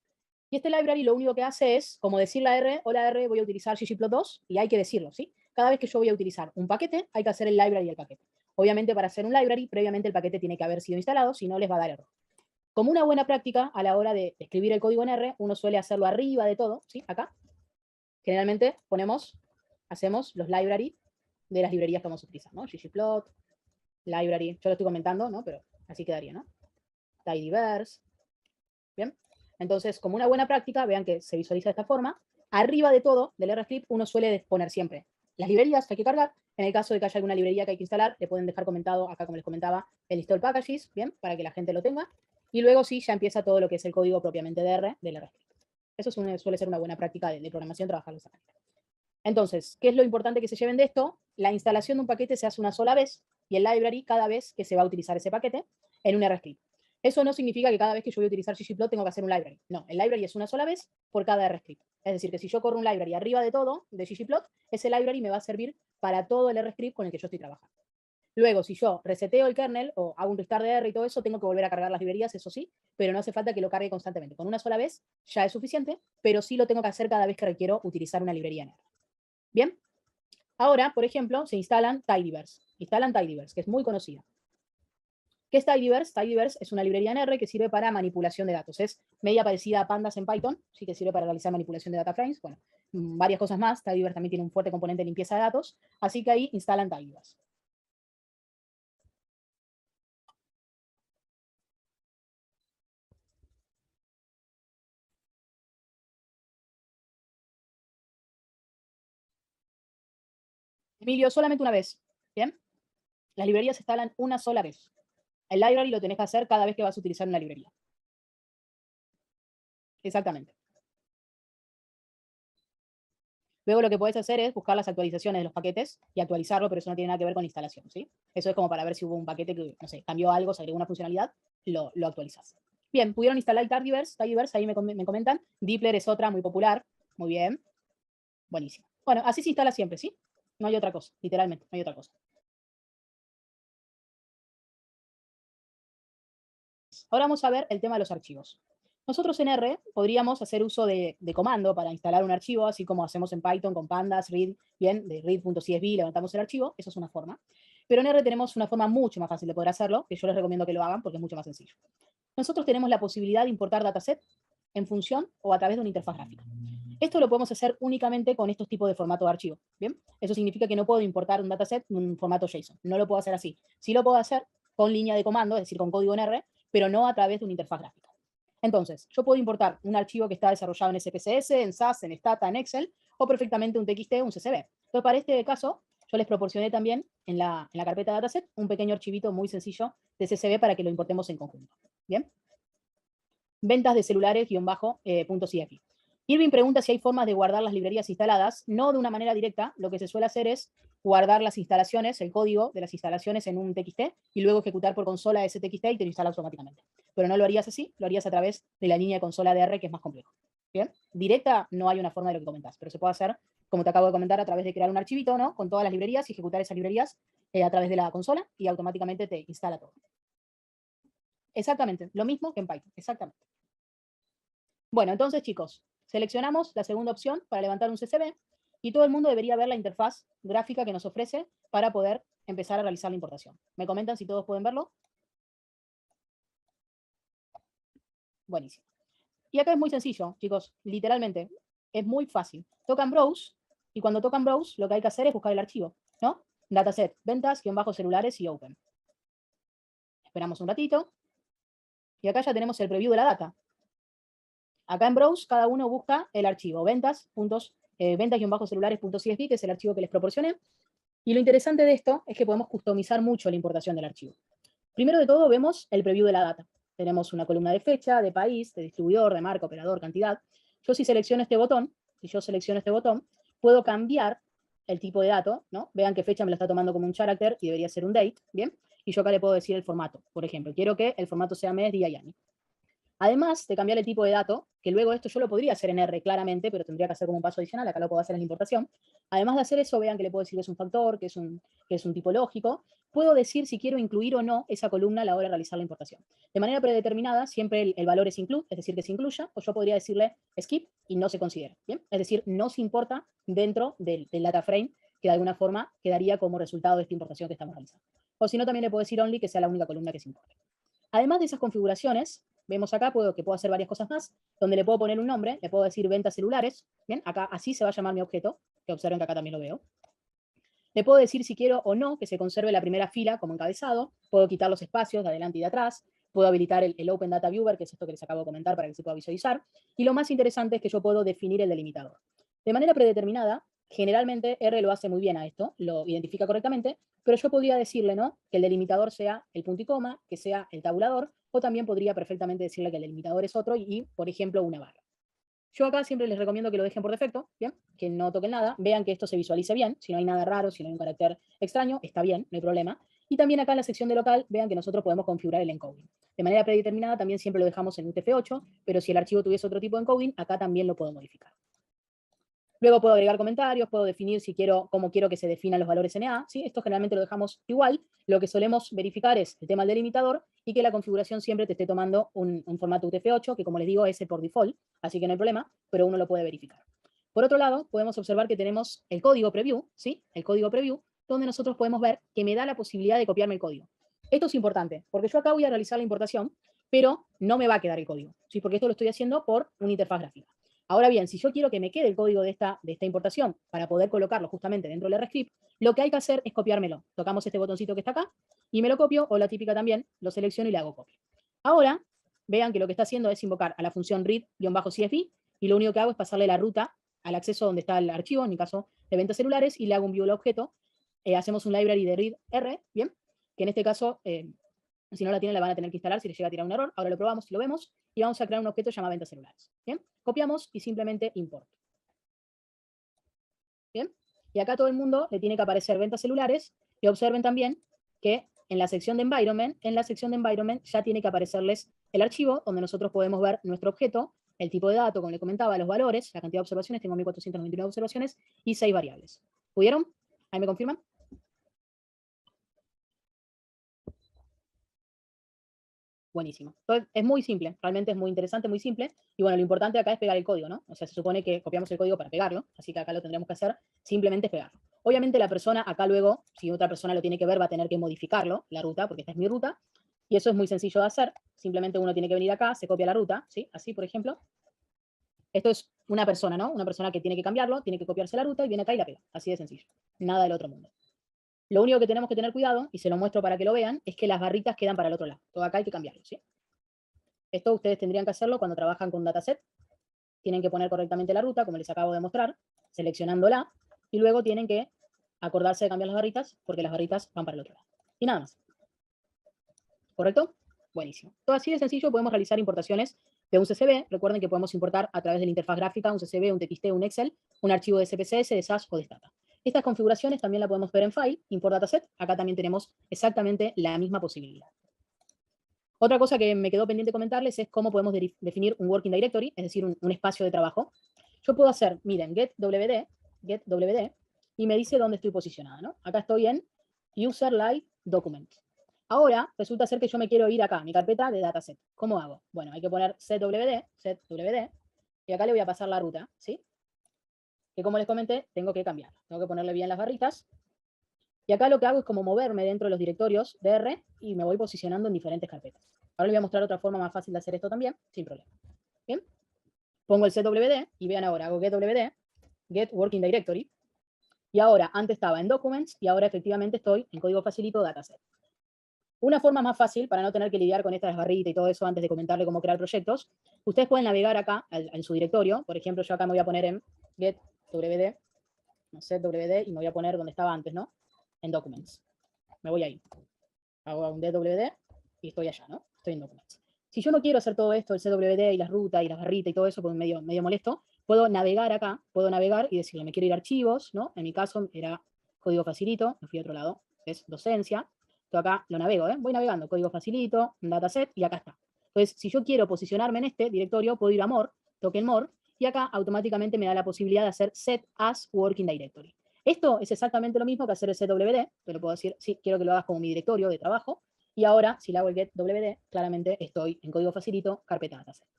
Y este library lo único que hace es, como decir la R, hola R, voy a utilizar ggplot2, y hay que decirlo, ¿sí? Cada vez que yo voy a utilizar un paquete, hay que hacer el library del paquete. Obviamente, para hacer un library, previamente el paquete tiene que haber sido instalado, si no les va a dar error. Como una buena práctica, a la hora de escribir el código en R, uno suele hacerlo arriba de todo, ¿sí? Acá. Generalmente hacemos los library de las librerías que vamos a utilizar, ¿no? ggplot, library, yo lo estoy comentando, ¿no? Pero así quedaría, ¿no? Tidyverse, ¿bien? Entonces, como una buena práctica, vean que se visualiza de esta forma, arriba de todo del RScript uno suele poner siempre las librerías que hay que cargar. En el caso de que haya alguna librería que hay que instalar, le pueden dejar comentado acá, como les comentaba, el install packages, bien, para que la gente lo tenga. Y luego sí, ya empieza todo lo que es el código propiamente de R del RScript. Eso suele ser una buena práctica de programación, trabajarlo de esa manera. Entonces, ¿qué es lo importante que se lleven de esto? La instalación de un paquete se hace una sola vez y el library cada vez que se va a utilizar ese paquete en un RScript. Eso no significa que cada vez que yo voy a utilizar ggplot tengo que hacer un library. No, el library es una sola vez por cada RScript. Es decir, que si yo corro un library arriba de todo, de ggplot, ese library me va a servir para todo el RScript con el que yo estoy trabajando. Luego, si yo reseteo el kernel o hago un restart de R y todo eso, tengo que volver a cargar las librerías, eso sí, pero no hace falta que lo cargue constantemente. Con una sola vez ya es suficiente, pero sí lo tengo que hacer cada vez que requiero utilizar una librería en R. Bien, ahora, por ejemplo, se instalan Tidyverse. Instalan Tidyverse, que es muy conocida. ¿Qué es Tidyverse? Tidyverse es una librería en R que sirve para manipulación de datos. Es media parecida a Pandas en Python, sí que sirve para realizar manipulación de data frames. Bueno, varias cosas más. Tidyverse también tiene un fuerte componente de limpieza de datos, así que ahí instalan Tidyverse. Emilio, solamente una vez. Bien, las librerías se instalan una sola vez. El library lo tenés que hacer cada vez que vas a utilizar una librería. Exactamente. Luego lo que puedes hacer es buscar las actualizaciones de los paquetes y actualizarlo, pero eso no tiene nada que ver con instalación, ¿sí? Eso es como para ver si hubo un paquete que, no sé, cambió algo, se agregó una funcionalidad, lo actualizas. Bien, pudieron instalar Tidyverse, ahí me comentan. Dplyr es otra muy popular. Muy bien. Buenísimo. Bueno, así se instala siempre, ¿sí? No hay otra cosa, literalmente, no hay otra cosa. Ahora vamos a ver el tema de los archivos. Nosotros en R podríamos hacer uso de comando para instalar un archivo, así como hacemos en Python con pandas, read, bien, de read.csv, levantamos el archivo, eso es una forma. Pero en R tenemos una forma mucho más fácil de poder hacerlo, que yo les recomiendo que lo hagan porque es mucho más sencillo. Nosotros tenemos la posibilidad de importar dataset en función o a través de una interfaz gráfica. Esto lo podemos hacer únicamente con estos tipos de formato de archivo. ¿Bien? Eso significa que no puedo importar un dataset en un formato JSON. No lo puedo hacer así. Sí lo puedo hacer con línea de comando, es decir, con código en R, pero no a través de una interfaz gráfica. Entonces, yo puedo importar un archivo que está desarrollado en SPSS, en SAS, en Stata, en Excel, o perfectamente un TXT o un CSV. Entonces, para este caso, yo les proporcioné también en la carpeta dataset un pequeño archivito muy sencillo de CSV para que lo importemos en conjunto. ¿Bien? Ventas de celulares-.cf. Irving pregunta si hay formas de guardar las librerías instaladas. No de una manera directa. Lo que se suele hacer es guardar las instalaciones, el código de las instalaciones en un TXT y luego ejecutar por consola ese TXT y te lo instala automáticamente. Pero no lo harías así, lo harías a través de la línea de consola de R, que es más complejo. ¿Bien? Directa no hay una forma de lo que comentás, pero se puede hacer, como te acabo de comentar, a través de crear un archivito, ¿no? Con todas las librerías y ejecutar esas librerías a través de la consola y automáticamente te instala todo. Exactamente, lo mismo que en Python, exactamente. Bueno, entonces, chicos, seleccionamos la segunda opción para levantar un CSV y todo el mundo debería ver la interfaz gráfica que nos ofrece para poder empezar a realizar la importación. ¿Me comentan si todos pueden verlo? Buenísimo. Y acá es muy sencillo, chicos, literalmente. Es muy fácil. Tocan Browse y cuando tocan Browse lo que hay que hacer es buscar el archivo, ¿no? Dataset, ventas, celulares y Open. Esperamos un ratito. Y acá ya tenemos el preview de la data. Acá en Browse cada uno busca el archivo ventas-celulares.csv, que es el archivo que les proporcioné. Y lo interesante de esto es que podemos customizar mucho la importación del archivo. Primero de todo vemos el preview de la data. Tenemos una columna de fecha, de país, de distribuidor, de marca, operador, cantidad. Yo si selecciono este botón, puedo cambiar el tipo de dato, ¿no? Vean que fecha me lo está tomando como un character y debería ser un date, ¿bien? Y yo acá le puedo decir el formato. Por ejemplo, quiero que el formato sea mes, día y año. Además de cambiar el tipo de dato, que luego esto yo lo podría hacer en R claramente, pero tendría que hacer como un paso adicional, acá lo puedo hacer en la importación. Además de hacer eso, vean que le puedo decir que es un factor, que es un tipo lógico. Puedo decir si quiero incluir o no esa columna a la hora de realizar la importación. De manera predeterminada, siempre el valor es include, es decir, que se incluya, o yo podría decirle skip y no se considera. ¿Bien? Es decir, no se importa dentro del data frame, que de alguna forma quedaría como resultado de esta importación que estamos realizando. O si no, también le puedo decir only, que sea la única columna que se importe. Además de esas configuraciones, vemos acá que puedo hacer varias cosas más, donde le puedo poner un nombre, le puedo decir ventas celulares, bien, acá así se va a llamar mi objeto, que observen que acá también lo veo. Le puedo decir si quiero o no que se conserve la primera fila como encabezado, puedo quitar los espacios de adelante y de atrás, puedo habilitar el Open Data Viewer, que es esto que les acabo de comentar para que se pueda visualizar, y lo más interesante es que yo puedo definir el delimitador. De manera predeterminada, generalmente R lo hace muy bien a esto, lo identifica correctamente, pero yo podría decirle, ¿no?, que el delimitador sea el punto y coma, que sea el tabulador, o también podría perfectamente decirle que el delimitador es otro y, por ejemplo, una barra. Yo acá siempre les recomiendo que lo dejen por defecto, ¿bien? Que no toquen nada, vean que esto se visualice bien, si no hay nada raro, si no hay un carácter extraño, está bien, no hay problema. Y también acá en la sección de local, vean que nosotros podemos configurar el encoding. De manera predeterminada también siempre lo dejamos en UTF-8, pero si el archivo tuviese otro tipo de encoding, acá también lo puedo modificar. Luego puedo agregar comentarios, puedo definir si quiero, cómo quiero que se definan los valores NA, ¿sí? Esto generalmente lo dejamos igual. Lo que solemos verificar es el tema del delimitador y que la configuración siempre te esté tomando un formato UTF-8, que como les digo es el por default, así que no hay problema, pero uno lo puede verificar. Por otro lado, podemos observar que tenemos el código preview, ¿sí? El código preview, donde nosotros podemos ver que me da la posibilidad de copiarme el código. Esto es importante, porque yo acá voy a realizar la importación, pero no me va a quedar el código, ¿sí? Porque esto lo estoy haciendo por una interfaz gráfica. Ahora bien, si yo quiero que me quede el código de esta importación para poder colocarlo justamente dentro del RScript, lo que hay que hacer es copiármelo. Tocamos este botoncito que está acá y me lo copio, o la típica también, lo selecciono y le hago copia. Ahora, vean que lo que está haciendo es invocar a la función read-cfg y lo único que hago es pasarle la ruta al acceso donde está el archivo, en mi caso de ventas celulares, y le hago un view al objeto. Hacemos un library de read-r, ¿bien? Que en este caso, si no la tienen, la van a tener que instalar si les llega a tirar un error. Ahora lo probamos y lo vemos. Y vamos a crear un objeto llamado ventas celulares. ¿Bien? Copiamos y simplemente import. ¿Bien? Y acá todo el mundo le tiene que aparecer ventas celulares. Y observen también que en la sección de environment, ya tiene que aparecerles el archivo donde nosotros podemos ver nuestro objeto, el tipo de dato, como le comentaba, los valores, la cantidad de observaciones, tengo 1499 observaciones y 6 variables. ¿Pudieron? ¿Ahí me confirman? Buenísimo. Entonces, es muy simple, realmente es muy interesante, muy simple. Y bueno, lo importante acá es pegar el código, ¿no? O sea, se supone que copiamos el código para pegarlo, así que acá lo tendremos que hacer, simplemente es pegarlo. Obviamente la persona acá luego, si otra persona lo tiene que ver, va a tener que modificarlo, la ruta, porque esta es mi ruta. Y eso es muy sencillo de hacer. Simplemente uno tiene que venir acá, se copia la ruta, ¿sí? Así, por ejemplo. Esto es una persona, ¿no? Una persona que tiene que cambiarlo, tiene que copiarse la ruta y viene acá y la pega. Así de sencillo. Nada del otro mundo. Lo único que tenemos que tener cuidado, y se lo muestro para que lo vean, es que las barritas quedan para el otro lado. Todo acá hay que cambiarlo, ¿sí? Esto ustedes tendrían que hacerlo cuando trabajan con dataset. Tienen que poner correctamente la ruta, como les acabo de mostrar, seleccionándola, y luego tienen que acordarse de cambiar las barritas, porque las barritas van para el otro lado. Y nada más. ¿Correcto? Buenísimo. Todo así de sencillo podemos realizar importaciones de un CSV. Recuerden que podemos importar a través de la interfaz gráfica un CSV, un TXT, un Excel, un archivo de SPSS, de SAS o de Stata. Estas configuraciones también la podemos ver en File, Import Dataset. Acá también tenemos exactamente la misma posibilidad. Otra cosa que me quedó pendiente comentarles es cómo podemos definir un working directory, es decir, un espacio de trabajo. Yo puedo hacer, miren, get wd, y me dice dónde estoy posicionada, ¿no? Acá estoy en user live document. Ahora, resulta ser que yo me quiero ir acá, mi carpeta de dataset. ¿Cómo hago? Bueno, hay que poner setwd, y acá le voy a pasar la ruta, ¿sí? Que como les comenté, tengo que cambiarla. Tengo que ponerle bien las barritas. Y acá lo que hago es como moverme dentro de los directorios de R y me voy posicionando en diferentes carpetas. Ahora les voy a mostrar otra forma más fácil de hacer esto también, sin problema. Bien, pongo el setwd y vean ahora, hago getwd, get working directory, y ahora, antes estaba en documents y ahora efectivamente estoy en código facilito dataset. Una forma más fácil, para no tener que lidiar con estas barritas y todo eso antes de comentarle cómo crear proyectos, ustedes pueden navegar acá en su directorio. Por ejemplo, yo acá me voy a poner en getwd, no sé, wd, y me voy a poner donde estaba antes, ¿no? En documents. Me voy ahí. Hago un dwd y estoy allá, ¿no? Estoy en documents. Si yo no quiero hacer todo esto, el cwd y las rutas y las barritas y todo eso, porque medio molesto, puedo navegar acá, puedo navegar y decirle, me quiero ir a archivos, ¿no? En mi caso era código facilito, me fui a otro lado, es docencia. Yo acá lo navego, voy navegando, código facilito, dataset, y acá está. Entonces, si yo quiero posicionarme en este directorio, puedo ir a more, toquen more, y acá automáticamente me da la posibilidad de hacer set as working directory. Esto es exactamente lo mismo que hacer el setwd, pero puedo decir, sí, quiero que lo hagas como mi directorio de trabajo, y ahora, si le hago el getwd, claramente estoy en código facilito, carpeta dataset.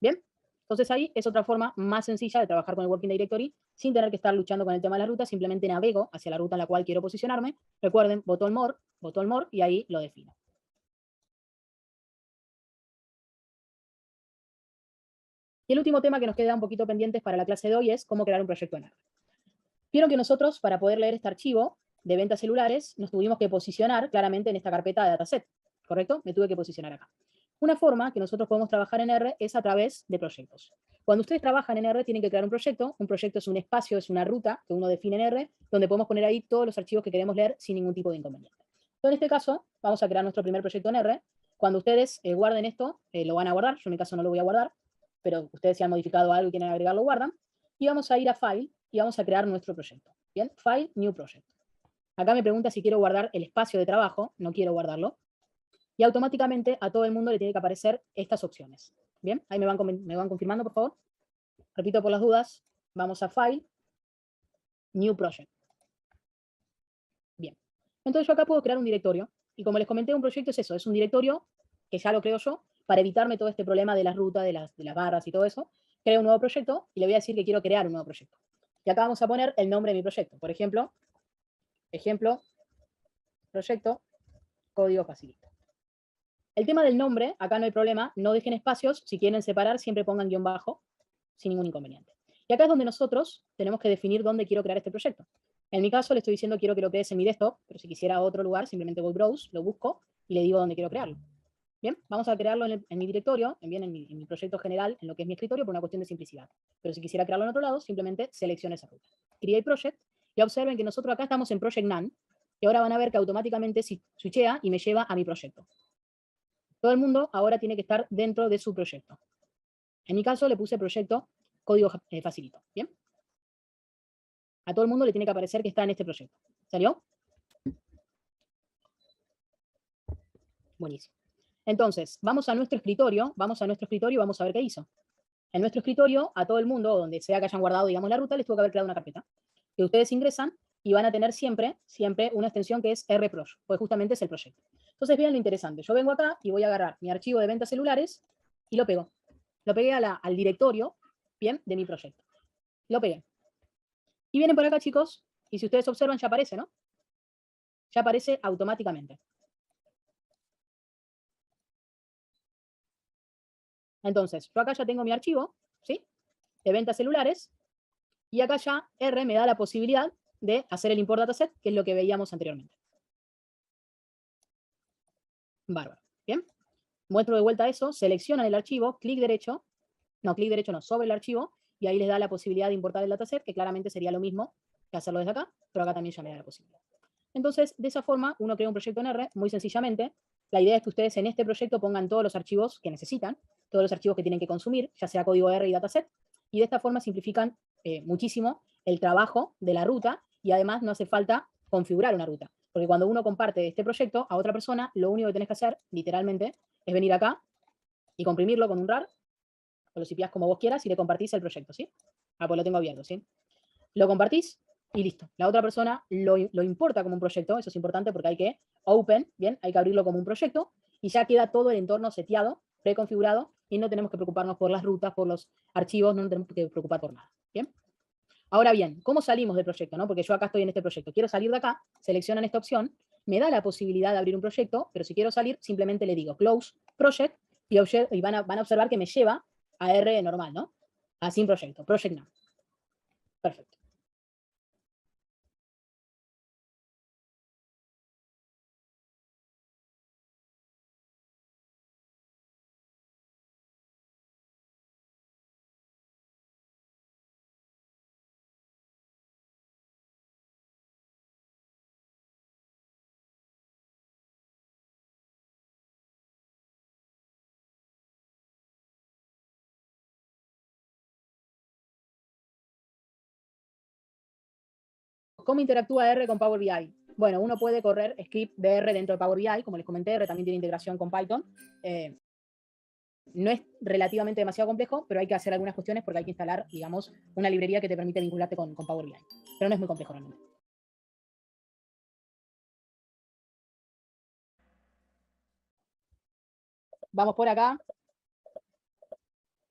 ¿Bien? Entonces ahí es otra forma más sencilla de trabajar con el Working Directory sin tener que estar luchando con el tema de la ruta, simplemente navego hacia la ruta en la cual quiero posicionarme. Recuerden, botón more, y ahí lo defino. Y el último tema que nos queda un poquito pendientes para la clase de hoy es cómo crear un proyecto en R. Vieron que nosotros, para poder leer este archivo de ventas celulares, nos tuvimos que posicionar claramente en esta carpeta de dataset, ¿correcto? Me tuve que posicionar acá. Una forma que nosotros podemos trabajar en R es a través de proyectos. Cuando ustedes trabajan en R, tienen que crear un proyecto. Un proyecto es un espacio, es una ruta que uno define en R, donde podemos poner ahí todos los archivos que queremos leer sin ningún tipo de inconveniente. Entonces, en este caso, vamos a crear nuestro primer proyecto en R. Cuando ustedes guarden esto, lo van a guardar. Yo en mi caso no lo voy a guardar, pero ustedes si han modificado algo y quieren agregarlo, guardan. Y vamos a ir a File y vamos a crear nuestro proyecto. Bien, File, New Project. Acá me pregunta si quiero guardar el espacio de trabajo. No quiero guardarlo. Y automáticamente a todo el mundo le tiene que aparecer estas opciones. Bien, ahí me van confirmando, por favor. Repito por las dudas, vamos a File, New Project. Bien, entonces yo acá puedo crear un directorio, y como les comenté, un proyecto es eso, es un directorio que ya lo creo yo, para evitarme todo este problema de las rutas, de las barras y todo eso. Creo un nuevo proyecto, y le voy a decir que quiero crear un nuevo proyecto. Y acá vamos a poner el nombre de mi proyecto. Por ejemplo, proyecto, código facilito. El tema del nombre, acá no hay problema, no dejen espacios, si quieren separar siempre pongan guión bajo, sin ningún inconveniente. Y acá es donde nosotros tenemos que definir dónde quiero crear este proyecto. En mi caso le estoy diciendo quiero que lo crees en mi desktop, pero si quisiera otro lugar simplemente voy browse, lo busco y le digo dónde quiero crearlo. Bien, vamos a crearlo en mi directorio, en mi proyecto general, en lo que es mi escritorio, por una cuestión de simplicidad. Pero si quisiera crearlo en otro lado, simplemente selecciono esa ruta. Create Project, y observen que nosotros acá estamos en Project None, y ahora van a ver que automáticamente switchea y me lleva a mi proyecto. Todo el mundo ahora tiene que estar dentro de su proyecto. En mi caso le puse proyecto código facilito. ¿Bien? A todo el mundo le tiene que aparecer que está en este proyecto. ¿Salió? Buenísimo. Entonces, vamos a nuestro escritorio y vamos a ver qué hizo. En nuestro escritorio, a todo el mundo, donde sea que hayan guardado, digamos, la ruta, les tuvo que haber creado una carpeta. Que ustedes ingresan y van a tener siempre una extensión que es rproj, pues justamente es el proyecto. Entonces, vean lo interesante. Yo vengo acá y voy a agarrar mi archivo de ventas celulares y lo pego. Lo pegué al directorio, bien, de mi proyecto. Lo pegué. Y vienen por acá, chicos, y si ustedes observan, ya aparece, ¿no? Ya aparece automáticamente. Entonces, yo acá ya tengo mi archivo, ¿sí? De ventas celulares, y acá ya R me da la posibilidad de hacer el import dataset, que es lo que veíamos anteriormente. Bárbaro. Bien. Muestro de vuelta eso, seleccionan el archivo, clic derecho, sobre el archivo, y ahí les da la posibilidad de importar el dataset, que claramente sería lo mismo que hacerlo desde acá, pero acá también ya me da la posibilidad. Entonces, de esa forma, uno crea un proyecto en R muy sencillamente, La idea es que ustedes en este proyecto pongan todos los archivos que necesitan, todos los archivos que tienen que consumir, ya sea código R y dataset, y de esta forma simplifican muchísimo el trabajo de la ruta y además no hace falta configurar una ruta. Porque cuando uno comparte este proyecto a otra persona, lo único que tenés que hacer, literalmente, es venir acá y comprimirlo con un RAR, o lo cipiás como vos quieras y le compartís el proyecto, ¿sí? Ah, pues lo tengo abierto, ¿sí? Lo compartís y listo. La otra persona lo importa como un proyecto, eso es importante porque hay que open, ¿bien? Hay que abrirlo como un proyecto y ya queda todo el entorno seteado, preconfigurado y no tenemos que preocuparnos por las rutas, por los archivos, no nos tenemos que preocupar por nada, ¿bien? Ahora bien, ¿cómo salimos del proyecto? ¿No? Porque yo acá estoy en este proyecto. Quiero salir de acá, seleccionan esta opción, me da la posibilidad de abrir un proyecto, pero si quiero salir, simplemente le digo close project y van a observar que me lleva a R normal, ¿no? A sin proyecto, project now. Perfecto. ¿Cómo interactúa R con Power BI? Bueno, uno puede correr script de R dentro de Power BI, como les comenté, R también tiene integración con Python. No es relativamente demasiado complejo, pero hay que hacer algunas cuestiones porque hay que instalar, digamos, una librería que te permite vincularte con Power BI. Pero no es muy complejo realmente. Vamos por acá.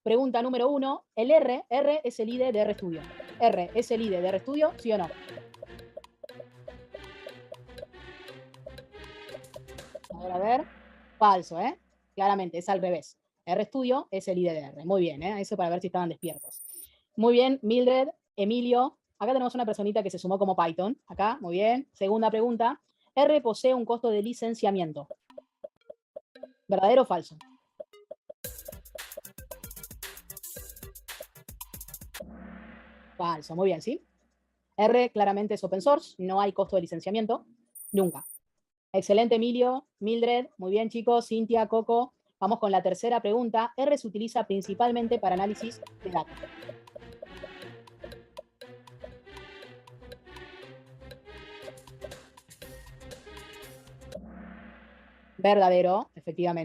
Pregunta número 1. El R es el IDE de RStudio. ¿R es el IDE de RStudio, sí o no? A ver. Falso, ¿eh? Claramente, es al revés. RStudio es el IDE de R. Muy bien, ¿eh? Eso para ver si estaban despiertos. Muy bien, Mildred, Emilio. Acá tenemos una personita que se sumó como Python. Acá, muy bien. Segunda pregunta. R posee un costo de licenciamiento. ¿Verdadero o falso? Falso, muy bien, ¿sí? R claramente es open source, no hay costo de licenciamiento, nunca. Excelente, Emilio, Mildred, muy bien, chicos, Cintia, Coco. Vamos con la tercera pregunta. R se utiliza principalmente para análisis de datos. Verdadero, efectivamente.